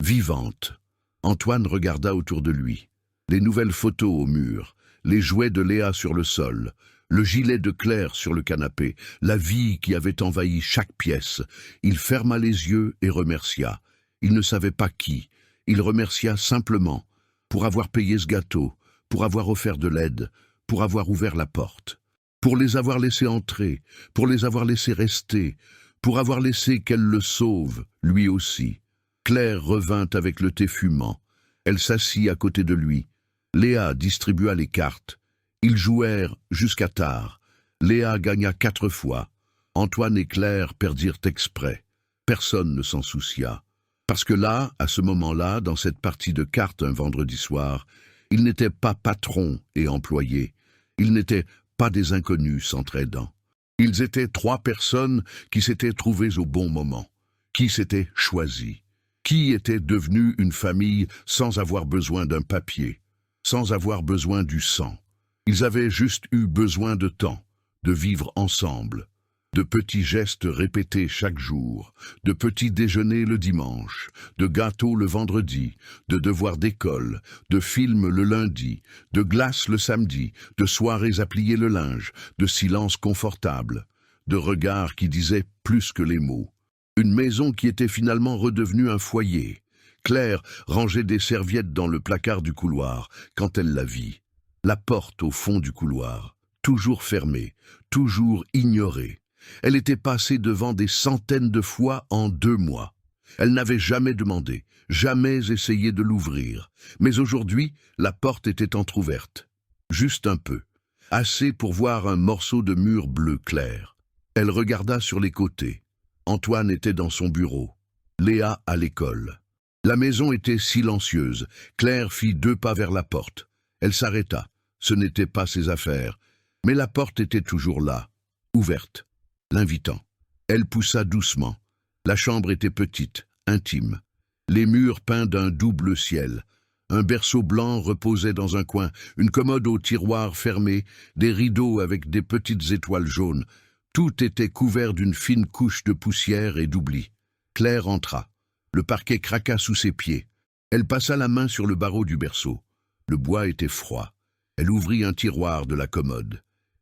vivante. Antoine regarda autour de lui. Les nouvelles photos au mur, les jouets de Léa sur le sol, le gilet de Claire sur le canapé, la vie qui avait envahi chaque pièce. Il ferma les yeux et remercia. Il ne savait pas qui. Il remercia simplement pour avoir payé ce gâteau, pour avoir offert de l'aide, pour avoir ouvert la porte, pour les avoir laissés entrer, pour les avoir laissés rester, pour avoir laissé qu'elle le sauve, lui aussi. Claire revint avec le thé fumant. Elle s'assit à côté de lui. Léa distribua les cartes. Ils jouèrent jusqu'à tard. Léa gagna 4 fois. Antoine et Claire perdirent exprès. Personne ne s'en soucia. Parce que là, à ce moment-là, dans cette partie de cartes un vendredi soir, ils n'étaient pas patrons et employés. Ils n'étaient pas des inconnus s'entraidant. Ils étaient 3 personnes qui s'étaient trouvées au bon moment, qui s'étaient choisies, qui étaient devenues une famille sans avoir besoin d'un papier, sans avoir besoin du sang. Ils avaient juste eu besoin de temps, de vivre ensemble, de petits gestes répétés chaque jour, de petits déjeuners le dimanche, de gâteaux le vendredi, de devoirs d'école, de films le lundi, de glaces le samedi, de soirées à plier le linge, de silence confortable, de regards qui disaient plus que les mots. Une maison qui était finalement redevenue un foyer. Claire rangeait des serviettes dans le placard du couloir quand elle la vit. La porte au fond du couloir, toujours fermée, toujours ignorée. Elle était passée devant des centaines de fois en 2 mois. Elle n'avait jamais demandé, jamais essayé de l'ouvrir. Mais aujourd'hui, la porte était entr'ouverte. Juste un peu. Assez pour voir un morceau de mur bleu clair. Elle regarda sur les côtés. Antoine était dans son bureau. Léa à l'école. La maison était silencieuse. Claire fit 2 pas vers la porte. Elle s'arrêta. Ce n'était pas ses affaires. Mais la porte était toujours là, ouverte, l'invitant. Elle poussa doucement. La chambre était petite, intime. Les murs peints d'un double ciel. Un berceau blanc reposait dans un coin, une commode au tiroir fermé, des rideaux avec des petites étoiles jaunes. Tout était couvert d'une fine couche de poussière et d'oubli. Claire entra. Le parquet craqua sous ses pieds. Elle passa la main sur le barreau du berceau. Le bois était froid. Elle ouvrit un tiroir de la commode.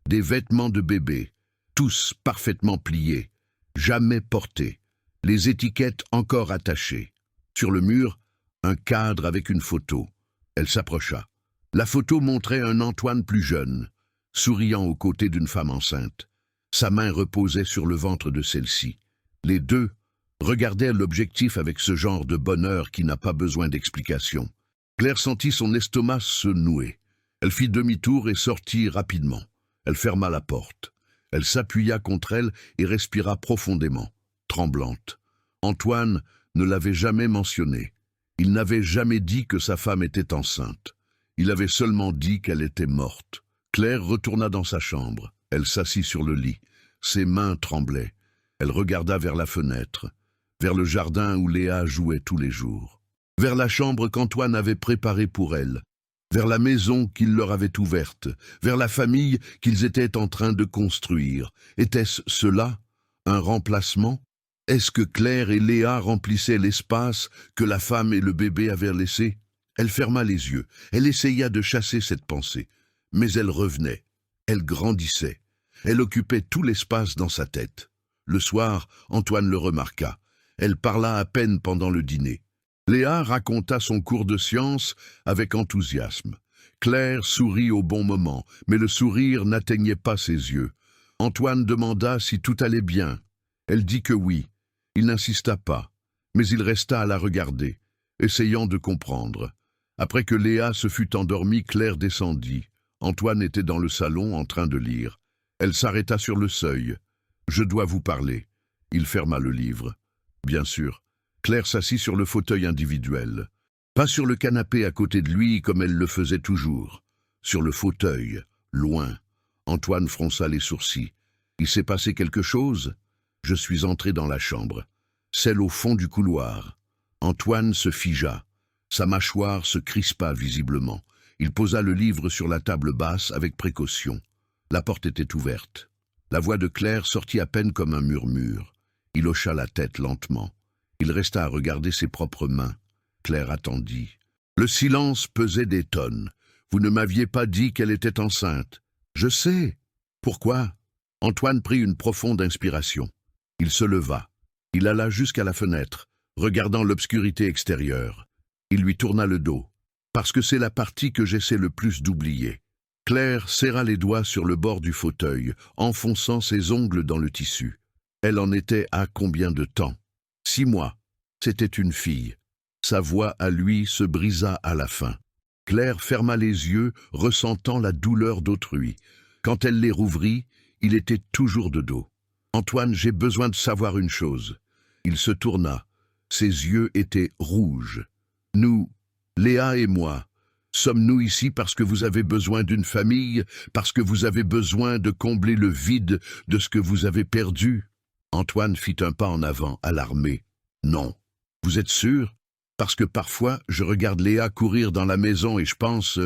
Des vêtements de bébé, tous parfaitement pliés, jamais portés, les étiquettes encore attachées. Sur le mur, un cadre avec une photo. Elle s'approcha. La photo montrait un Antoine plus jeune, souriant aux côtés d'une femme enceinte. Sa main reposait sur le ventre de celle-ci. Les deux regardaient l'objectif avec ce genre de bonheur qui n'a pas besoin d'explication. Claire sentit son estomac se nouer. Elle fit demi-tour et sortit rapidement. Elle ferma la porte. Elle s'appuya contre elle et respira profondément, tremblante. Antoine ne l'avait jamais mentionné. Il n'avait jamais dit que sa femme était enceinte. Il avait seulement dit qu'elle était morte. Claire retourna dans sa chambre. Elle s'assit sur le lit. Ses mains tremblaient. Elle regarda vers la fenêtre, vers le jardin où Léa jouait tous les jours, vers la chambre qu'Antoine avait préparée pour elle, vers la maison qu'il leur avait ouverte, vers la famille qu'ils étaient en train de construire. Était-ce cela, un remplacement? Est-ce que Claire et Léa remplissaient l'espace que la femme et le bébé avaient laissé? Elle ferma les yeux, elle essaya de chasser cette pensée, mais elle revenait, elle grandissait, elle occupait tout l'espace dans sa tête. Le soir, Antoine le remarqua. Elle parla à peine pendant le dîner. Léa raconta son cours de sciences avec enthousiasme. Claire sourit au bon moment, mais le sourire n'atteignait pas ses yeux. Antoine demanda si tout allait bien. Elle dit que oui. Il n'insista pas, mais il resta à la regarder, essayant de comprendre. Après que Léa se fut endormie, Claire descendit. Antoine était dans le salon en train de lire. Elle s'arrêta sur le seuil. « Je dois vous parler. » Il ferma le livre. Bien sûr. Claire s'assit sur le fauteuil individuel. Pas sur le canapé à côté de lui comme elle le faisait toujours. Sur le fauteuil, loin. Antoine fronça les sourcils. « Il s'est passé quelque chose ?» Je suis entré dans la chambre. Celle au fond du couloir. Antoine se figea. Sa mâchoire se crispa visiblement. Il posa le livre sur la table basse avec précaution. La porte était ouverte. La voix de Claire sortit à peine comme un murmure. Il hocha la tête lentement. Il resta à regarder ses propres mains. Claire attendit. Le silence pesait des tonnes. Vous ne m'aviez pas dit qu'elle était enceinte. Je sais. Pourquoi? Antoine prit une profonde inspiration. Il se leva. Il alla jusqu'à la fenêtre, regardant l'obscurité extérieure. Il lui tourna le dos. Parce que c'est la partie que j'essaie le plus d'oublier. Claire serra les doigts sur le bord du fauteuil, enfonçant ses ongles dans le tissu. Elle en était à combien de temps? 6 mois. C'était une fille. Sa voix à lui se brisa à la fin. Claire ferma les yeux, ressentant la douleur d'autrui. Quand elle les rouvrit, il était toujours de dos. « Antoine, j'ai besoin de savoir une chose. » Il se tourna. Ses yeux étaient rouges. « Nous, Léa et moi, sommes-nous ici parce que vous avez besoin d'une famille, parce que vous avez besoin de combler le vide de ce que vous avez perdu ?» Antoine fit un pas en avant, alarmé. « Non. Vous êtes sûr? Parce que parfois, je regarde Léa courir dans la maison et je pense...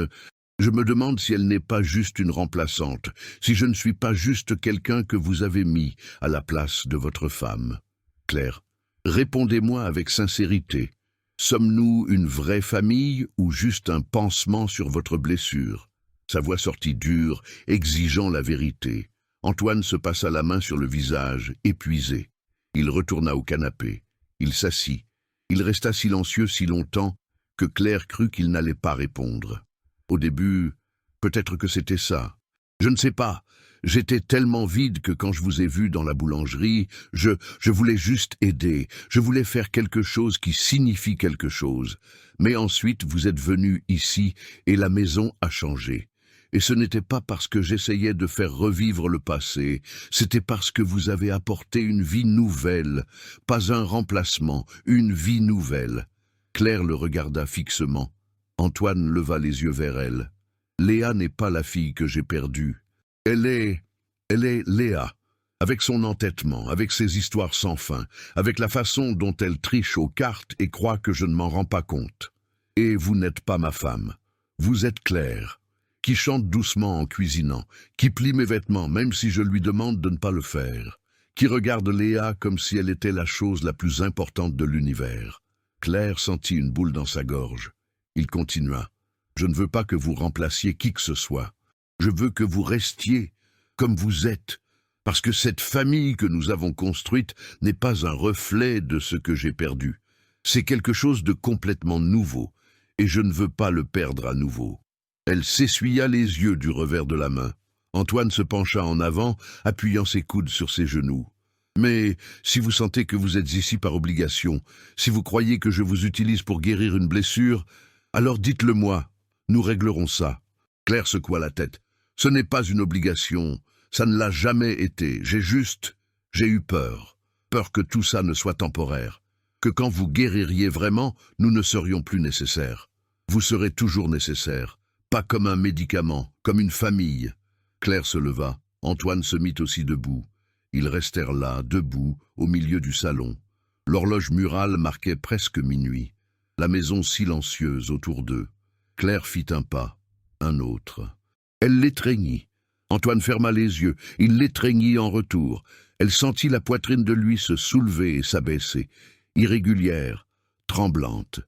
je me demande si elle n'est pas juste une remplaçante, si je ne suis pas juste quelqu'un que vous avez mis à la place de votre femme. Claire, répondez-moi avec sincérité. Sommes-nous une vraie famille ou juste un pansement sur votre blessure ?» Sa voix sortit dure, exigeant la vérité. Antoine se passa la main sur le visage, épuisé. Il retourna au canapé. Il s'assit. Il resta silencieux si longtemps que Claire crut qu'il n'allait pas répondre. Au début, peut-être que c'était ça. Je ne sais pas. J'étais tellement vide que quand je vous ai vu dans la boulangerie, je voulais juste aider. Je voulais faire quelque chose qui signifie quelque chose. Mais ensuite, vous êtes venu ici et la maison a changé. Et ce n'était pas parce que j'essayais de faire revivre le passé, c'était parce que vous avez apporté une vie nouvelle, pas un remplacement, une vie nouvelle. Claire le regarda fixement. Antoine leva les yeux vers elle. Léa n'est pas la fille que j'ai perdue. Elle est Léa, avec son entêtement, avec ses histoires sans fin, avec la façon dont elle triche aux cartes et croit que je ne m'en rends pas compte. Et vous n'êtes pas ma femme. Vous êtes Claire, qui chante doucement en cuisinant, qui plie mes vêtements même si je lui demande de ne pas le faire, qui regarde Léa comme si elle était la chose la plus importante de l'univers. Claire sentit une boule dans sa gorge. Il continua. « Je ne veux pas que vous remplaciez qui que ce soit. Je veux que vous restiez, comme vous êtes, parce que cette famille que nous avons construite n'est pas un reflet de ce que j'ai perdu. C'est quelque chose de complètement nouveau, et je ne veux pas le perdre à nouveau. » Elle s'essuya les yeux du revers de la main. Antoine se pencha en avant, appuyant ses coudes sur ses genoux. « Mais si vous sentez que vous êtes ici par obligation, si vous croyez que je vous utilise pour guérir une blessure, alors dites-le moi, nous réglerons ça. » Claire secoua la tête. « Ce n'est pas une obligation, ça ne l'a jamais été, j'ai eu peur. Peur que tout ça ne soit temporaire, que quand vous guéririez vraiment, nous ne serions plus nécessaires. Vous serez toujours nécessaire, pas comme un médicament, comme une famille. » Claire se leva, Antoine se mit aussi debout. Ils restèrent là, debout, au milieu du salon. L'horloge murale marquait presque minuit. La maison silencieuse autour d'eux. Claire fit un pas, un autre. Elle l'étreignit. Antoine ferma les yeux. Il l'étreignit en retour. Elle sentit la poitrine de lui se soulever et s'abaisser, irrégulière, tremblante.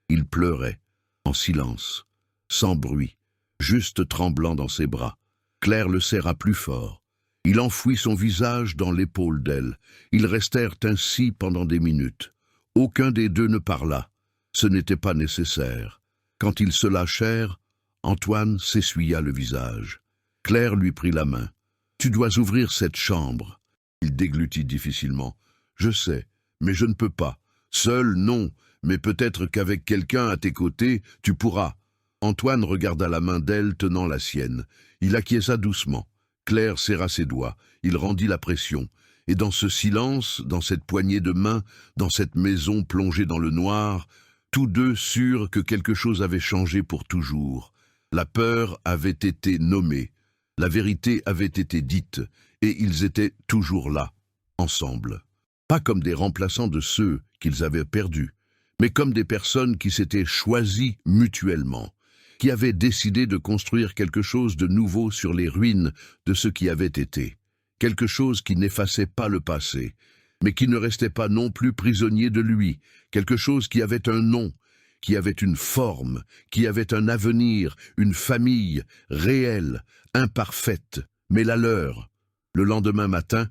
Il pleurait, en silence, sans bruit, juste tremblant dans ses bras. Claire le serra plus fort. Il enfouit son visage dans l'épaule d'elle. Ils restèrent ainsi pendant des minutes. Aucun des deux ne parla. Ce n'était pas nécessaire. Quand ils se lâchèrent, Antoine s'essuya le visage. Claire lui prit la main. « Tu dois ouvrir cette chambre. » Il déglutit difficilement. « Je sais, mais je ne peux pas. Seul, non, mais peut-être qu'avec quelqu'un à tes côtés, tu pourras. » Antoine regarda la main d'elle tenant la sienne. Il acquiesça doucement. Claire serra ses doigts. Il rendit la pression. Et dans ce silence, dans cette poignée de main, dans cette maison plongée dans le noir, tous deux surent que quelque chose avait changé pour toujours. La peur avait été nommée. La vérité avait été dite. Et ils étaient toujours là, ensemble. Pas comme des remplaçants de ceux qu'ils avaient perdus, mais comme des personnes qui s'étaient choisies mutuellement, qui avaient décidé de construire quelque chose de nouveau sur les ruines de ce qui avait été, quelque chose qui n'effaçait pas le passé, mais qui ne restait pas non plus prisonnier de lui, quelque chose qui avait un nom, qui avait une forme, qui avait un avenir, une famille, réelle, imparfaite, mais la leur. Le lendemain matin,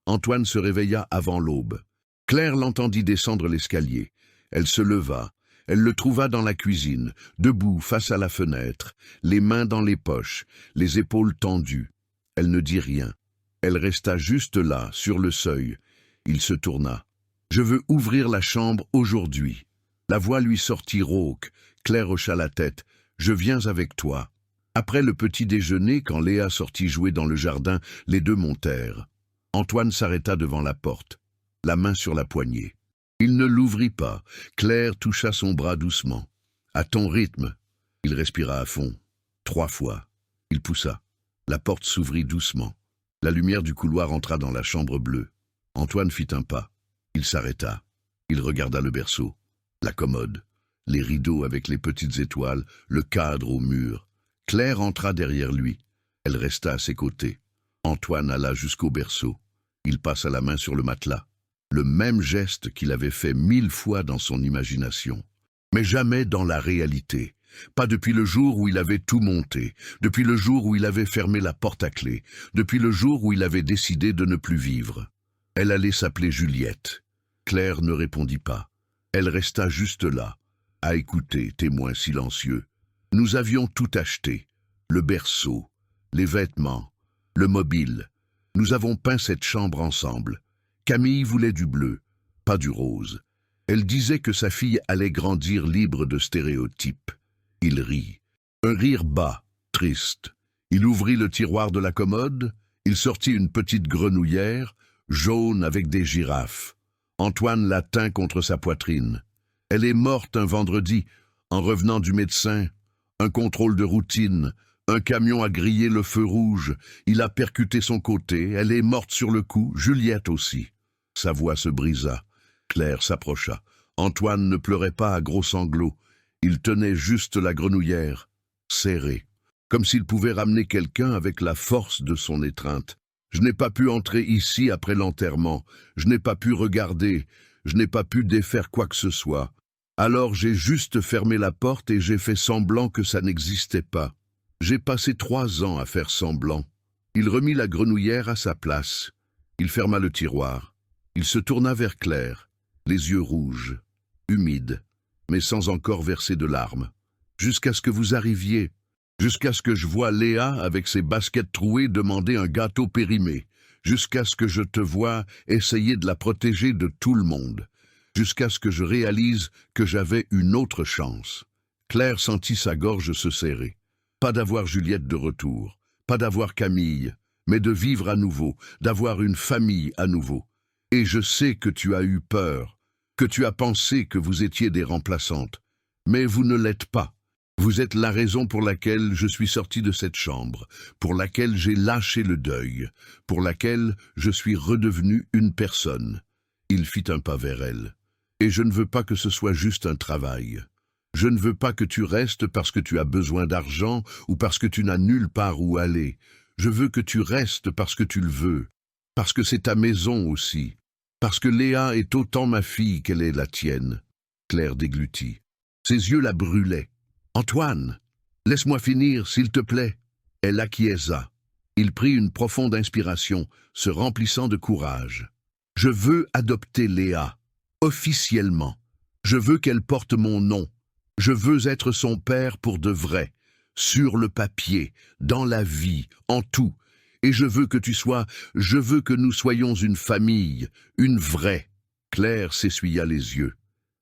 Antoine se réveilla avant l'aube. Claire l'entendit descendre l'escalier. Elle se leva. Elle le trouva dans la cuisine, debout face à la fenêtre, les mains dans les poches, les épaules tendues. Elle ne dit rien. Elle resta juste là, sur le seuil. Il se tourna. « Je veux ouvrir la chambre aujourd'hui. » La voix lui sortit rauque. Claire hocha la tête. « Je viens avec toi. » Après le petit déjeuner, quand Léa sortit jouer dans le jardin, les deux montèrent. Antoine s'arrêta devant la porte, la main sur la poignée. Il ne l'ouvrit pas. Claire toucha son bras doucement. « À ton rythme. » Il respira à fond. 3 fois. Il poussa. La porte s'ouvrit doucement. La lumière du couloir entra dans la chambre bleue. Antoine fit un pas. Il s'arrêta. Il regarda le berceau, la commode, les rideaux avec les petites étoiles, le cadre au mur. Claire entra derrière lui. Elle resta à ses côtés. Antoine alla jusqu'au berceau. Il passa la main sur le matelas. Le même geste qu'il avait fait 1000 fois dans son imagination. Mais jamais dans la réalité. Pas depuis le jour où il avait tout monté, depuis le jour où il avait fermé la porte à clé, depuis le jour où il avait décidé de ne plus vivre. Elle allait s'appeler Juliette. Claire ne répondit pas. Elle resta juste là, à écouter, témoin silencieux. Nous avions tout acheté, le berceau, les vêtements, le mobile. Nous avons peint cette chambre ensemble. Camille voulait du bleu, pas du rose. Elle disait que sa fille allait grandir libre de stéréotypes. Il rit. Un rire bas, triste. Il ouvrit le tiroir de la commode. Il sortit une petite grenouillère, jaune avec des girafes. Antoine la tint contre sa poitrine. Elle est morte un vendredi, en revenant du médecin. Un contrôle de routine. Un camion a grillé le feu rouge. Il a percuté son côté. Elle est morte sur le coup, Juliette aussi. Sa voix se brisa. Claire s'approcha. Antoine ne pleurait pas à gros sanglots. Il tenait juste la grenouillère, serrée, comme s'il pouvait ramener quelqu'un avec la force de son étreinte. Je n'ai pas pu entrer ici après l'enterrement. Je n'ai pas pu regarder. Je n'ai pas pu défaire quoi que ce soit. Alors j'ai juste fermé la porte et j'ai fait semblant que ça n'existait pas. J'ai passé 3 ans à faire semblant. Il remit la grenouillère à sa place. Il ferma le tiroir. Il se tourna vers Claire, les yeux rouges, humides, mais sans encore verser de larmes. Jusqu'à ce que vous arriviez, jusqu'à ce que je voie Léa avec ses baskets trouées demander un gâteau périmé, jusqu'à ce que je te voie essayer de la protéger de tout le monde, jusqu'à ce que je réalise que j'avais une autre chance. Claire sentit sa gorge se serrer. Pas d'avoir Juliette de retour, pas d'avoir Camille, mais de vivre à nouveau, d'avoir une famille à nouveau. Et je sais que tu as eu peur, que tu as pensé que vous étiez des remplaçantes. Mais vous ne l'êtes pas. Vous êtes la raison pour laquelle je suis sorti de cette chambre, pour laquelle j'ai lâché le deuil, pour laquelle je suis redevenu une personne. Il fit un pas vers elle. Et je ne veux pas que ce soit juste un travail. Je ne veux pas que tu restes parce que tu as besoin d'argent ou parce que tu n'as nulle part où aller. Je veux que tu restes parce que tu le veux, parce que c'est ta maison aussi, parce que Léa est autant ma fille qu'elle est la tienne. Claire déglutit. Ses yeux la brûlaient. « Antoine, laisse-moi finir, s'il te plaît. » Elle acquiesça. Il prit une profonde inspiration, se remplissant de courage. « Je veux adopter Léa, officiellement. Je veux qu'elle porte mon nom. Je veux être son père pour de vrai, sur le papier, dans la vie, en tout. Et je veux que nous soyons une famille, une vraie. » Claire s'essuya les yeux.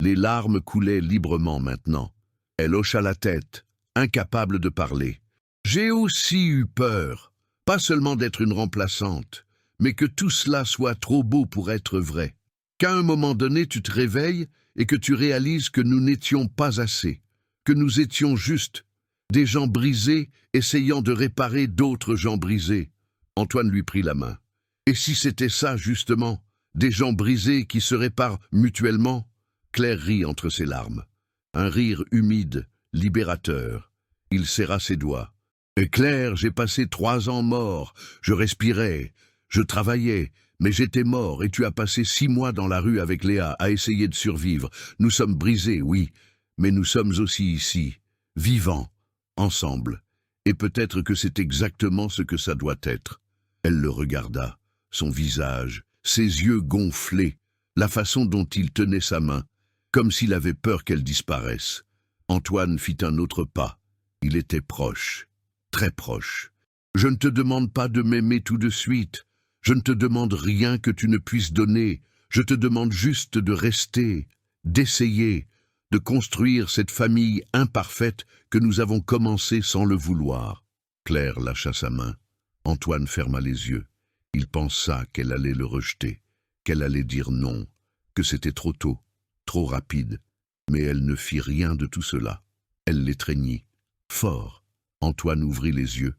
Les larmes coulaient librement maintenant. Elle hocha la tête, incapable de parler. « J'ai aussi eu peur, pas seulement d'être une remplaçante, mais que tout cela soit trop beau pour être vrai. Qu'à un moment donné tu te réveilles et que tu réalises que nous n'étions pas assez, que nous étions juste des gens brisés essayant de réparer d'autres gens brisés. » Antoine lui prit la main. « Et si c'était ça, justement, des gens brisés qui se réparent mutuellement ?» Claire rit entre ses larmes. Un rire humide, libérateur. Il serra ses doigts. « Et Claire, j'ai passé 3 ans mort. Je respirais, je travaillais, mais j'étais mort et tu as passé 6 mois dans la rue avec Léa à essayer de survivre. Nous sommes brisés, oui, mais nous sommes aussi ici, vivants, ensemble. Et peut-être que c'est exactement ce que ça doit être. » Elle le regarda, son visage, ses yeux gonflés, la façon dont il tenait sa main, comme s'il avait peur qu'elle disparaisse. Antoine fit un autre pas. Il était proche, très proche. « Je ne te demande pas de m'aimer tout de suite. Je ne te demande rien que tu ne puisses donner. Je te demande juste de rester, d'essayer, de construire cette famille imparfaite que nous avons commencée sans le vouloir. » Claire lâcha sa main. Antoine ferma les yeux. Il pensa qu'elle allait le rejeter, qu'elle allait dire non, que c'était trop tôt, trop rapide. Mais elle ne fit rien de tout cela. Elle l'étreignit. Fort. Antoine ouvrit les yeux.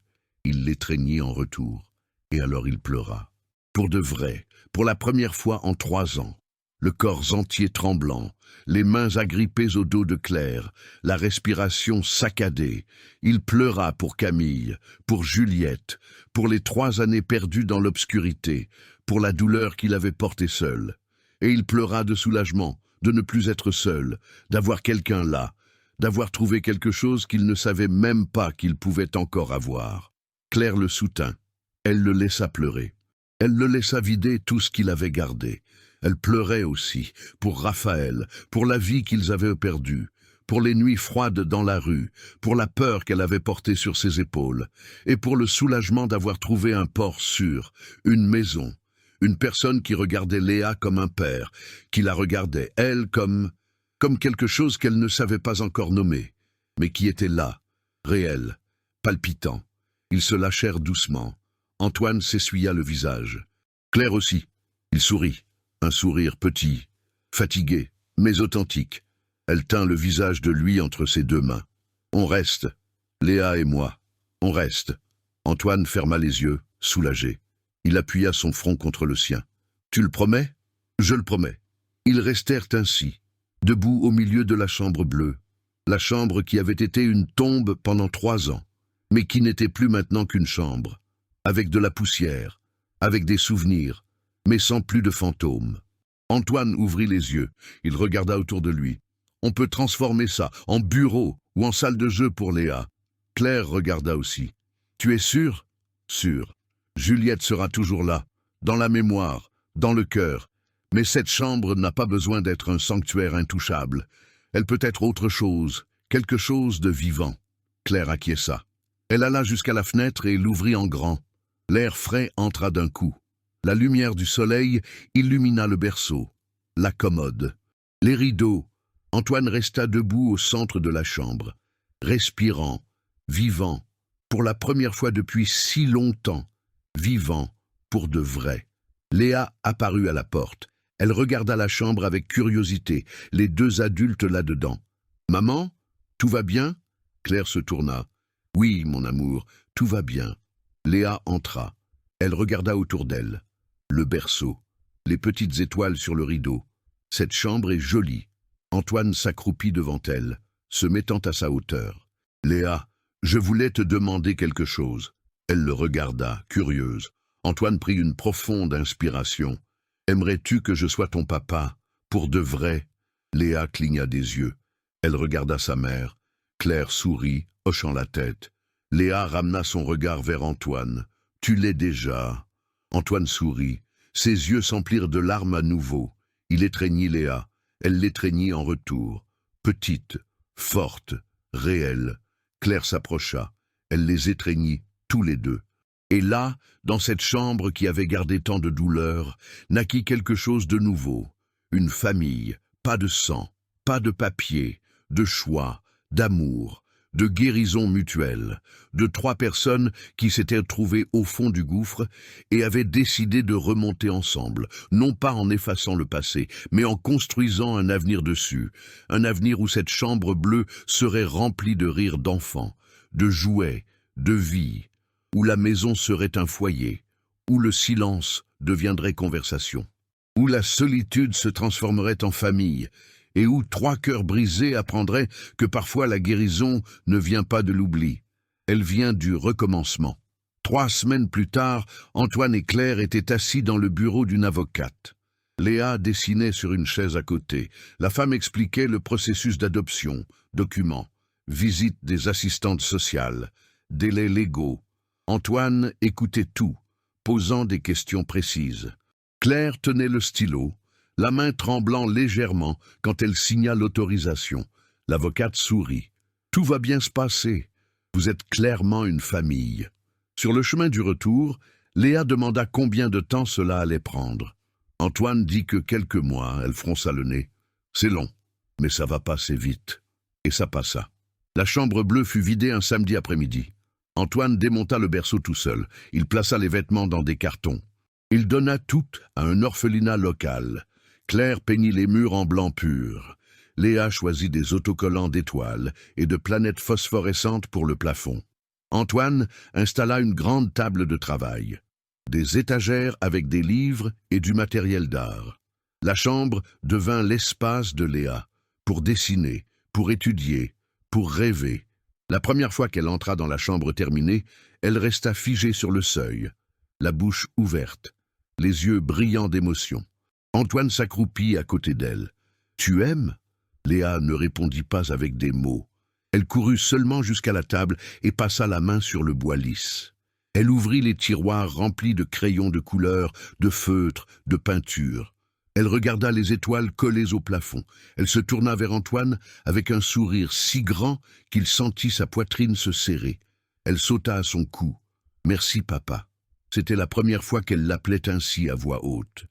Il l'étreignit en retour. Et alors il pleura. Pour de vrai, pour la première fois en 3 ans. Le corps entier tremblant, les mains agrippées au dos de Claire, la respiration saccadée. Il pleura pour Camille, pour Juliette, pour les 3 années perdues dans l'obscurité, pour la douleur qu'il avait portée seul. Et il pleura de soulagement, de ne plus être seul, d'avoir quelqu'un là, d'avoir trouvé quelque chose qu'il ne savait même pas qu'il pouvait encore avoir. Claire le soutint. Elle le laissa pleurer. Elle le laissa vider tout ce qu'il avait gardé. Elle pleurait aussi, pour Raphaël, pour la vie qu'ils avaient perdue, pour les nuits froides dans la rue, pour la peur qu'elle avait portée sur ses épaules, et pour le soulagement d'avoir trouvé un port sûr, une maison, une personne qui regardait Léa comme un père, qui la regardait, elle, comme quelque chose qu'elle ne savait pas encore nommer, mais qui était là, réel, palpitant. Ils se lâchèrent doucement. Antoine s'essuya le visage. Claire aussi. Il sourit. Un sourire petit, fatigué, mais authentique. Elle tint le visage de lui entre ses 2 mains. « On reste, Léa et moi, on reste. » Antoine ferma les yeux, soulagé. Il appuya son front contre le sien. « Tu le promets ?»« Je le promets. » Ils restèrent ainsi, debout au milieu de la chambre bleue, la chambre qui avait été une tombe pendant 3 ans, mais qui n'était plus maintenant qu'une chambre, avec de la poussière, avec des souvenirs, mais sans plus de fantômes. Antoine ouvrit les yeux, il regarda autour de lui. « On peut transformer ça en bureau ou en salle de jeu pour Léa. » Claire regarda aussi. « Tu es sûr ?»« Sûr. Juliette sera toujours là, dans la mémoire, dans le cœur. Mais cette chambre n'a pas besoin d'être un sanctuaire intouchable. Elle peut être autre chose, quelque chose de vivant. Claire acquiesça. Elle alla jusqu'à la fenêtre et l'ouvrit en grand. L'air frais entra d'un coup. La lumière du soleil illumina le berceau, la commode, les rideaux. Antoine resta debout au centre de la chambre, respirant, vivant, pour la première fois depuis si longtemps, vivant, pour de vrai. Léa apparut à la porte. Elle regarda la chambre avec curiosité, les deux adultes là-dedans. « Maman, tout va bien ?» Claire se tourna. « Oui, mon amour, tout va bien. » Léa entra. Elle regarda autour d'elle. Le berceau, les petites étoiles sur le rideau. Cette chambre est jolie. Antoine s'accroupit devant elle, se mettant à sa hauteur. « Léa, je voulais te demander quelque chose. » Elle le regarda, curieuse. Antoine prit une profonde inspiration. « Aimerais-tu que je sois ton papa, pour de vrai ?» Léa cligna des yeux. Elle regarda sa mère. Claire sourit, hochant la tête. Léa ramena son regard vers Antoine. « Tu l'es déjà. » Antoine sourit. Ses yeux s'emplirent de larmes à nouveau. Il étreignit Léa. Elle l'étreignit en retour. Petite, forte, réelle. Claire s'approcha. Elle les étreignit, tous les deux. Et là, dans cette chambre qui avait gardé tant de douleur, naquit quelque chose de nouveau. Une famille, pas de sang, pas de papier, de choix, d'amour, de guérison mutuelle, de trois personnes qui s'étaient trouvées au fond du gouffre et avaient décidé de remonter ensemble, non pas en effaçant le passé, mais en construisant un avenir dessus, un avenir où cette chambre bleue serait remplie de rires d'enfants, de jouets, de vie, où la maison serait un foyer, où le silence deviendrait conversation, où la solitude se transformerait en famille, et où trois cœurs brisés apprendraient que parfois la guérison ne vient pas de l'oubli, elle vient du recommencement. 3 semaines plus tard, Antoine et Claire étaient assis dans le bureau d'une avocate. Léa dessinait sur une chaise à côté. La femme expliquait le processus d'adoption, documents, visite des assistantes sociales, délais légaux. Antoine écoutait tout, posant des questions précises. Claire tenait le stylo, la main tremblant légèrement quand elle signa l'autorisation. L'avocate sourit. « Tout va bien se passer. Vous êtes clairement une famille. » Sur le chemin du retour, Léa demanda combien de temps cela allait prendre. Antoine dit que quelques mois, elle fronça le nez. « C'est long, mais ça va passer vite. » Et ça passa. La chambre bleue fut vidée un samedi après-midi. Antoine démonta le berceau tout seul. Il plaça les vêtements dans des cartons. Il donna tout à un orphelinat local. Claire peignit les murs en blanc pur. Léa choisit des autocollants d'étoiles et de planètes phosphorescentes pour le plafond. Antoine installa une grande table de travail, des étagères avec des livres et du matériel d'art. La chambre devint l'espace de Léa, pour dessiner, pour étudier, pour rêver. La première fois qu'elle entra dans la chambre terminée, elle resta figée sur le seuil, la bouche ouverte, les yeux brillants d'émotion. Antoine s'accroupit à côté d'elle. « Tu aimes ?» Léa ne répondit pas avec des mots. Elle courut seulement jusqu'à la table et passa la main sur le bois lisse. Elle ouvrit les tiroirs remplis de crayons de couleur, de feutres, de peintures. Elle regarda les étoiles collées au plafond. Elle se tourna vers Antoine avec un sourire si grand qu'il sentit sa poitrine se serrer. Elle sauta à son cou. « Merci, papa. » C'était la première fois qu'elle l'appelait ainsi à voix haute.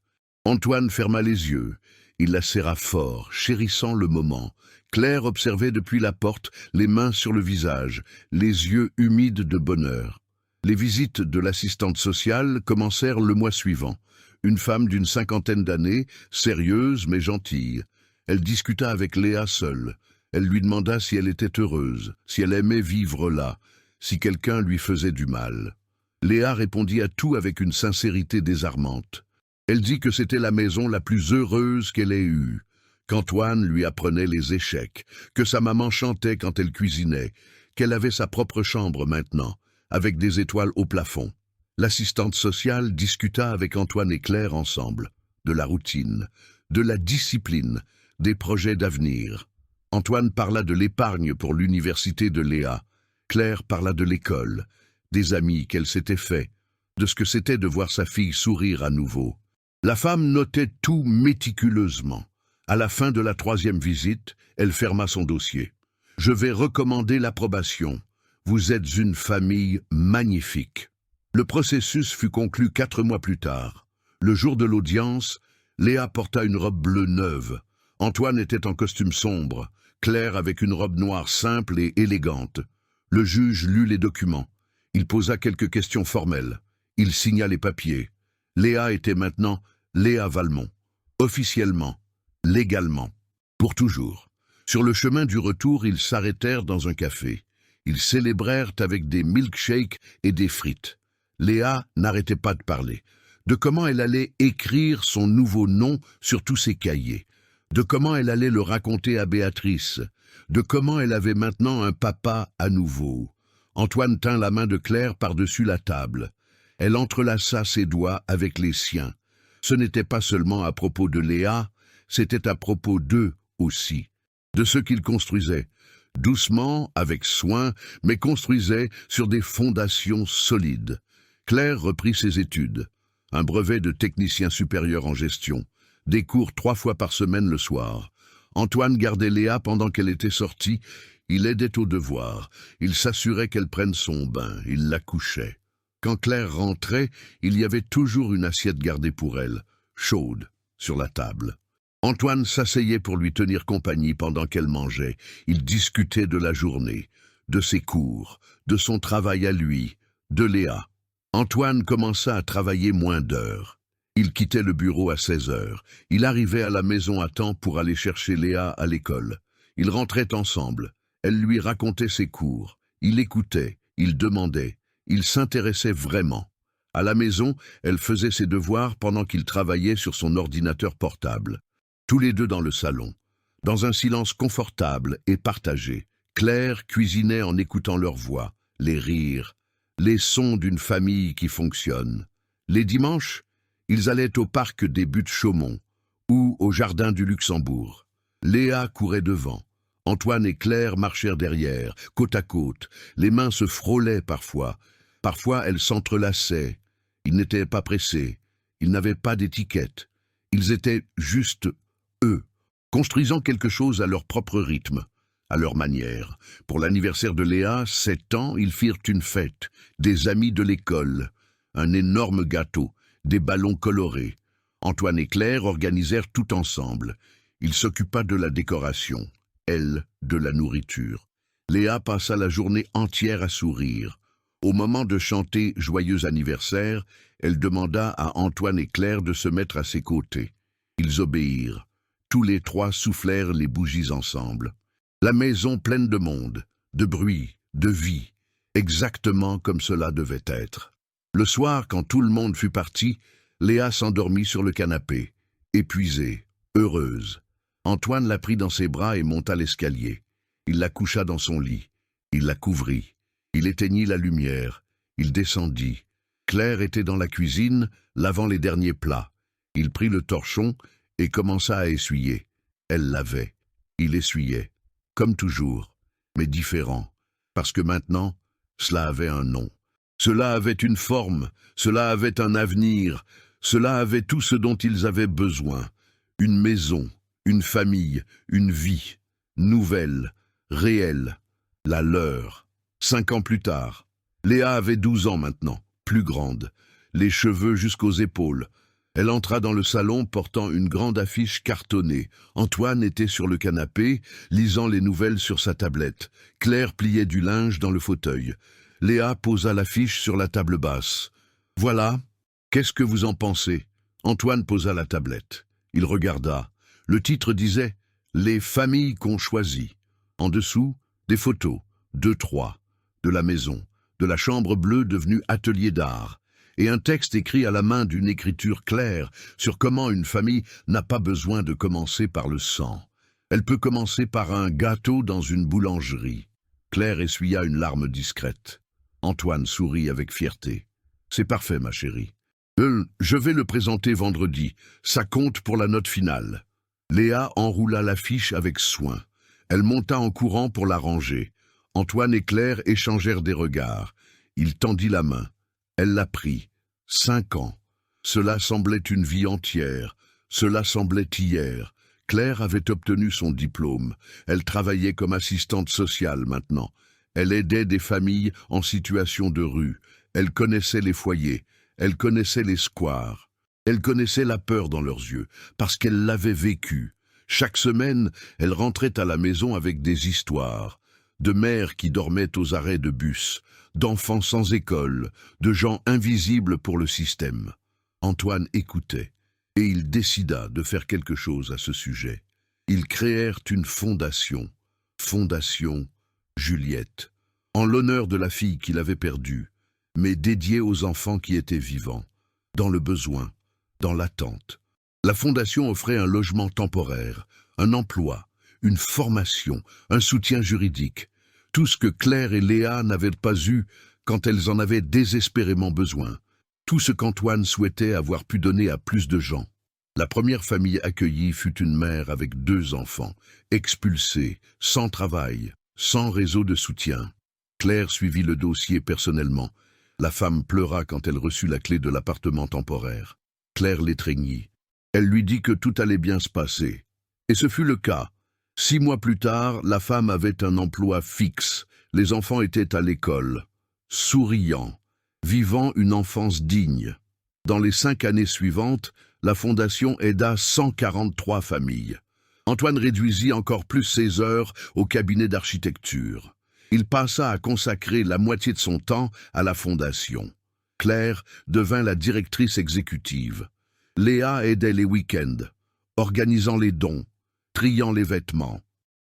Antoine ferma les yeux. Il la serra fort, chérissant le moment. Claire observait depuis la porte, les mains sur le visage, les yeux humides de bonheur. Les visites de l'assistante sociale commencèrent le mois suivant. Une femme d'une 50aine d'années, sérieuse mais gentille. Elle discuta avec Léa seule. Elle lui demanda si elle était heureuse, si elle aimait vivre là, si quelqu'un lui faisait du mal. Léa répondit à tout avec une sincérité désarmante. Elle dit que c'était la maison la plus heureuse qu'elle ait eue, qu'Antoine lui apprenait les échecs, que sa maman chantait quand elle cuisinait, qu'elle avait sa propre chambre maintenant, avec des étoiles au plafond. L'assistante sociale discuta avec Antoine et Claire ensemble, de la routine, de la discipline, des projets d'avenir. Antoine parla de l'épargne pour l'université de Léa. Claire parla de l'école, des amis qu'elle s'était fait, de ce que c'était de voir sa fille sourire à nouveau. La femme notait tout méticuleusement. À la fin de la 3e visite, elle ferma son dossier. « Je vais recommander l'approbation. Vous êtes une famille magnifique. » Le processus fut conclu 4 mois plus tard. Le jour de l'audience, Léa porta une robe bleue neuve. Antoine était en costume sombre, Claire avec une robe noire simple et élégante. Le juge lut les documents. Il posa quelques questions formelles. Il signa les papiers. Léa était maintenant Léa Valmont. Officiellement, légalement, pour toujours. Sur le chemin du retour, ils s'arrêtèrent dans un café. Ils célébrèrent avec des milkshakes et des frites. Léa n'arrêtait pas de parler. De comment elle allait écrire son nouveau nom sur tous ses cahiers. De comment elle allait le raconter à Béatrice. De comment elle avait maintenant un papa à nouveau. Antoine tint la main de Claire par-dessus la table. Elle entrelaça ses doigts avec les siens. Ce n'était pas seulement à propos de Léa, c'était à propos d'eux aussi, de ce qu'ils construisaient, doucement, avec soin, mais construisaient sur des fondations solides. Claire reprit ses études, un brevet de technicien supérieur en gestion, des cours 3 fois par semaine le soir. Antoine gardait Léa pendant qu'elle était sortie, il aidait aux devoirs, il s'assurait qu'elle prenne son bain, il la couchait. Quand Claire rentrait, il y avait toujours une assiette gardée pour elle, chaude, sur la table. Antoine s'asseyait pour lui tenir compagnie pendant qu'elle mangeait. Ils discutaient de la journée, de ses cours, de son travail à lui, de Léa. Antoine commença à travailler moins d'heures. Il quittait le bureau à 16 heures. Il arrivait à la maison à temps pour aller chercher Léa à l'école. Ils rentraient ensemble. Elle lui racontait ses cours. Il écoutait, il demandait. Il s'intéressait vraiment. À la maison, elle faisait ses devoirs pendant qu'il travaillait sur son ordinateur portable. Tous les deux dans le salon, dans un silence confortable et partagé. Claire cuisinait en écoutant leur voix, les rires, les sons d'une famille qui fonctionne. Les dimanches, ils allaient au parc des Buttes-Chaumont ou au jardin du Luxembourg. Léa courait devant. Antoine et Claire marchèrent derrière, côte à côte. Les mains se frôlaient parfois. Parfois, elles s'entrelaçaient. Ils n'étaient pas pressés. Ils n'avaient pas d'étiquette. Ils étaient juste eux, construisant quelque chose à leur propre rythme, à leur manière. Pour l'anniversaire de Léa, 7 ans, ils firent une fête, des amis de l'école, un énorme gâteau, des ballons colorés. Antoine et Claire organisèrent tout ensemble. Il s'occupa de la décoration, elle, de la nourriture. Léa passa la journée entière à sourire. Au moment de chanter « Joyeux anniversaire », elle demanda à Antoine et Claire de se mettre à ses côtés. Ils obéirent. Tous les 3 soufflèrent les bougies ensemble. La maison pleine de monde, de bruit, de vie, exactement comme cela devait être. Le soir, quand tout le monde fut parti, Léa s'endormit sur le canapé, épuisée, heureuse. Antoine la prit dans ses bras et monta l'escalier. Il la coucha dans son lit. Il la couvrit. Il éteignit la lumière. Il descendit. Claire était dans la cuisine, lavant les derniers plats. Il prit le torchon et commença à essuyer. Elle lavait. Il essuyait. Comme toujours, mais différent. Parce que maintenant, cela avait un nom. Cela avait une forme. Cela avait un avenir. Cela avait tout ce dont ils avaient besoin. Une maison, une famille, une vie. Nouvelle, réelle. La leur. 5 ans plus tard, Léa avait 12 ans maintenant, plus grande, les cheveux jusqu'aux épaules. Elle entra dans le salon portant une grande affiche cartonnée. Antoine était sur le canapé, lisant les nouvelles sur sa tablette. Claire pliait du linge dans le fauteuil. Léa posa l'affiche sur la table basse. « Voilà, qu'est-ce que vous en pensez ?» Antoine posa la tablette. Il regarda. Le titre disait « Les familles qu'on choisit ». En dessous, des photos, 2-3. De la maison, de la chambre bleue devenue atelier d'art, et un texte écrit à la main d'une écriture claire sur comment une famille n'a pas besoin de commencer par le sang. Elle peut commencer par un gâteau dans une boulangerie. Claire essuya une larme discrète. Antoine sourit avec fierté. « C'est parfait, ma chérie. Je vais le présenter vendredi. Ça compte pour la note finale. » Léa enroula l'affiche avec soin. Elle monta en courant pour la ranger. Antoine et Claire échangèrent des regards. Il tendit la main. Elle la prit. 5 ans. Cela semblait une vie entière. Cela semblait hier. Claire avait obtenu son diplôme. Elle travaillait comme assistante sociale maintenant. Elle aidait des familles en situation de rue. Elle connaissait les foyers. Elle connaissait les squares. Elle connaissait la peur dans leurs yeux, parce qu'elle l'avait vécue. Chaque semaine, elle rentrait à la maison avec des histoires. De mères qui dormaient aux arrêts de bus, d'enfants sans école, de gens invisibles pour le système. Antoine écoutait, et il décida de faire quelque chose à ce sujet. Ils créèrent une fondation, Fondation Juliette, en l'honneur de la fille qu'il avait perdue, mais dédiée aux enfants qui étaient vivants, dans le besoin, dans l'attente. La fondation offrait un logement temporaire, un emploi, une formation, un soutien juridique, tout ce que Claire et Léa n'avaient pas eu quand elles en avaient désespérément besoin, tout ce qu'Antoine souhaitait avoir pu donner à plus de gens. La première famille accueillie fut une mère avec 2 enfants, expulsée, sans travail, sans réseau de soutien. Claire suivit le dossier personnellement. La femme pleura quand elle reçut la clé de l'appartement temporaire. Claire l'étreignit. Elle lui dit que tout allait bien se passer. Et ce fut le cas. 6 mois plus tard, la femme avait un emploi fixe. Les enfants étaient à l'école, souriants, vivant une enfance digne. Dans les 5 années suivantes, la Fondation aida 143 familles. Antoine réduisit encore plus ses heures au cabinet d'architecture. Il passa à consacrer la moitié de son temps à la Fondation. Claire devint la directrice exécutive. Léa aidait les week-ends, organisant les dons, triant les vêtements,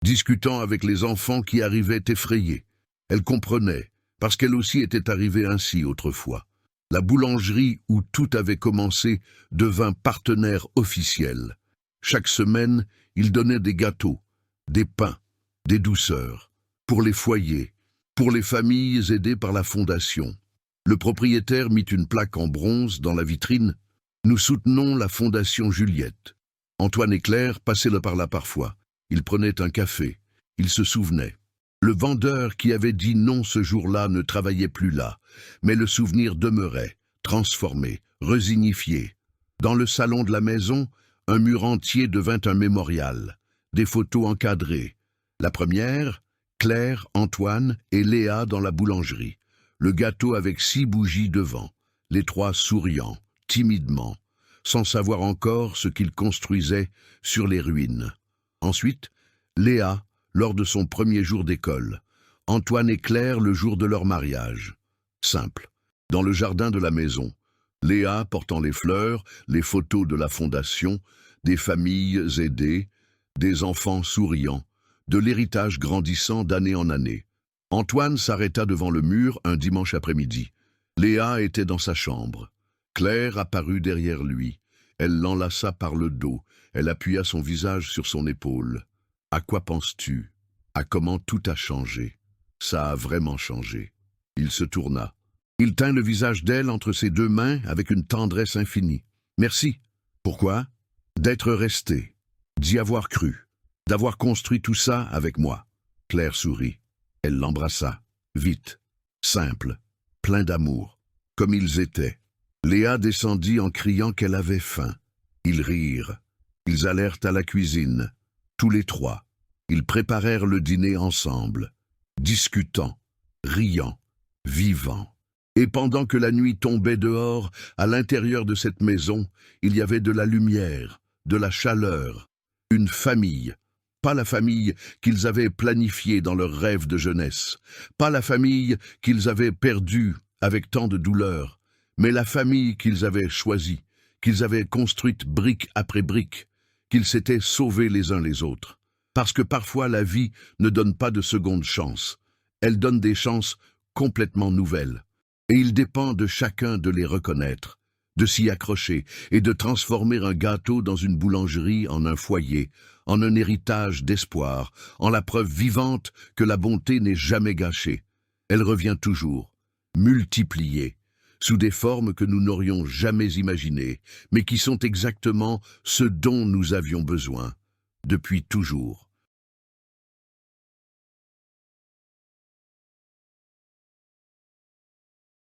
discutant avec les enfants qui arrivaient effrayés. Elle comprenait, parce qu'elle aussi était arrivée ainsi autrefois. La boulangerie où tout avait commencé devint partenaire officiel. Chaque semaine, il donnait des gâteaux, des pains, des douceurs, pour les foyers, pour les familles aidées par la Fondation. Le propriétaire mit une plaque en bronze dans la vitrine. Nous soutenons la Fondation Juliette. Antoine et Claire passaient par là parfois. Ils prenaient un café. Ils se souvenaient. Le vendeur qui avait dit non ce jour-là ne travaillait plus là, mais le souvenir demeurait, transformé, resignifié. Dans le salon de la maison, un mur entier devint un mémorial, des photos encadrées. La première, Claire, Antoine et Léa dans la boulangerie. Le gâteau avec 6 bougies devant, les 3 souriant, timidement, sans savoir encore ce qu'ils construisaient sur les ruines. Ensuite, Léa, lors de son premier jour d'école, Antoine et Claire le jour de leur mariage. Simple, dans le jardin de la maison, Léa portant les fleurs, les photos de la Fondation, des familles aidées, des enfants souriants, de l'héritage grandissant d'année en année. Antoine s'arrêta devant le mur un dimanche après-midi. Léa était dans sa chambre. Claire apparut derrière lui. Elle l'enlaça par le dos. Elle appuya son visage sur son épaule. « À quoi penses-tu? À comment tout a changé? Ça a vraiment changé. » Il se tourna. Il tint le visage d'elle entre ses 2 mains avec une tendresse infinie. « Merci. » Pourquoi? D'être resté, d'y avoir cru, d'avoir construit tout ça avec moi. Claire sourit. Elle l'embrassa. Vite, simple, plein d'amour, comme ils étaient. Léa descendit en criant qu'elle avait faim. Ils rirent. Ils allèrent à la cuisine. Tous les 3. Ils préparèrent le dîner ensemble, discutant, riant, vivant. Et pendant que la nuit tombait dehors, à l'intérieur de cette maison, il y avait de la lumière, de la chaleur, une famille. Pas la famille qu'ils avaient planifiée dans leurs rêves de jeunesse, pas la famille qu'ils avaient perdue avec tant de douleur, mais la famille qu'ils avaient choisie, qu'ils avaient construite brique après brique, qu'ils s'étaient sauvés les uns les autres. Parce que parfois la vie ne donne pas de seconde chance. Elle donne des chances complètement nouvelles. Et il dépend de chacun de les reconnaître, de s'y accrocher et de transformer un gâteau dans une boulangerie en un foyer, en un héritage d'espoir, en la preuve vivante que la bonté n'est jamais gâchée. Elle revient toujours, multipliée, sous des formes que nous n'aurions jamais imaginées, mais qui sont exactement ce dont nous avions besoin, depuis toujours.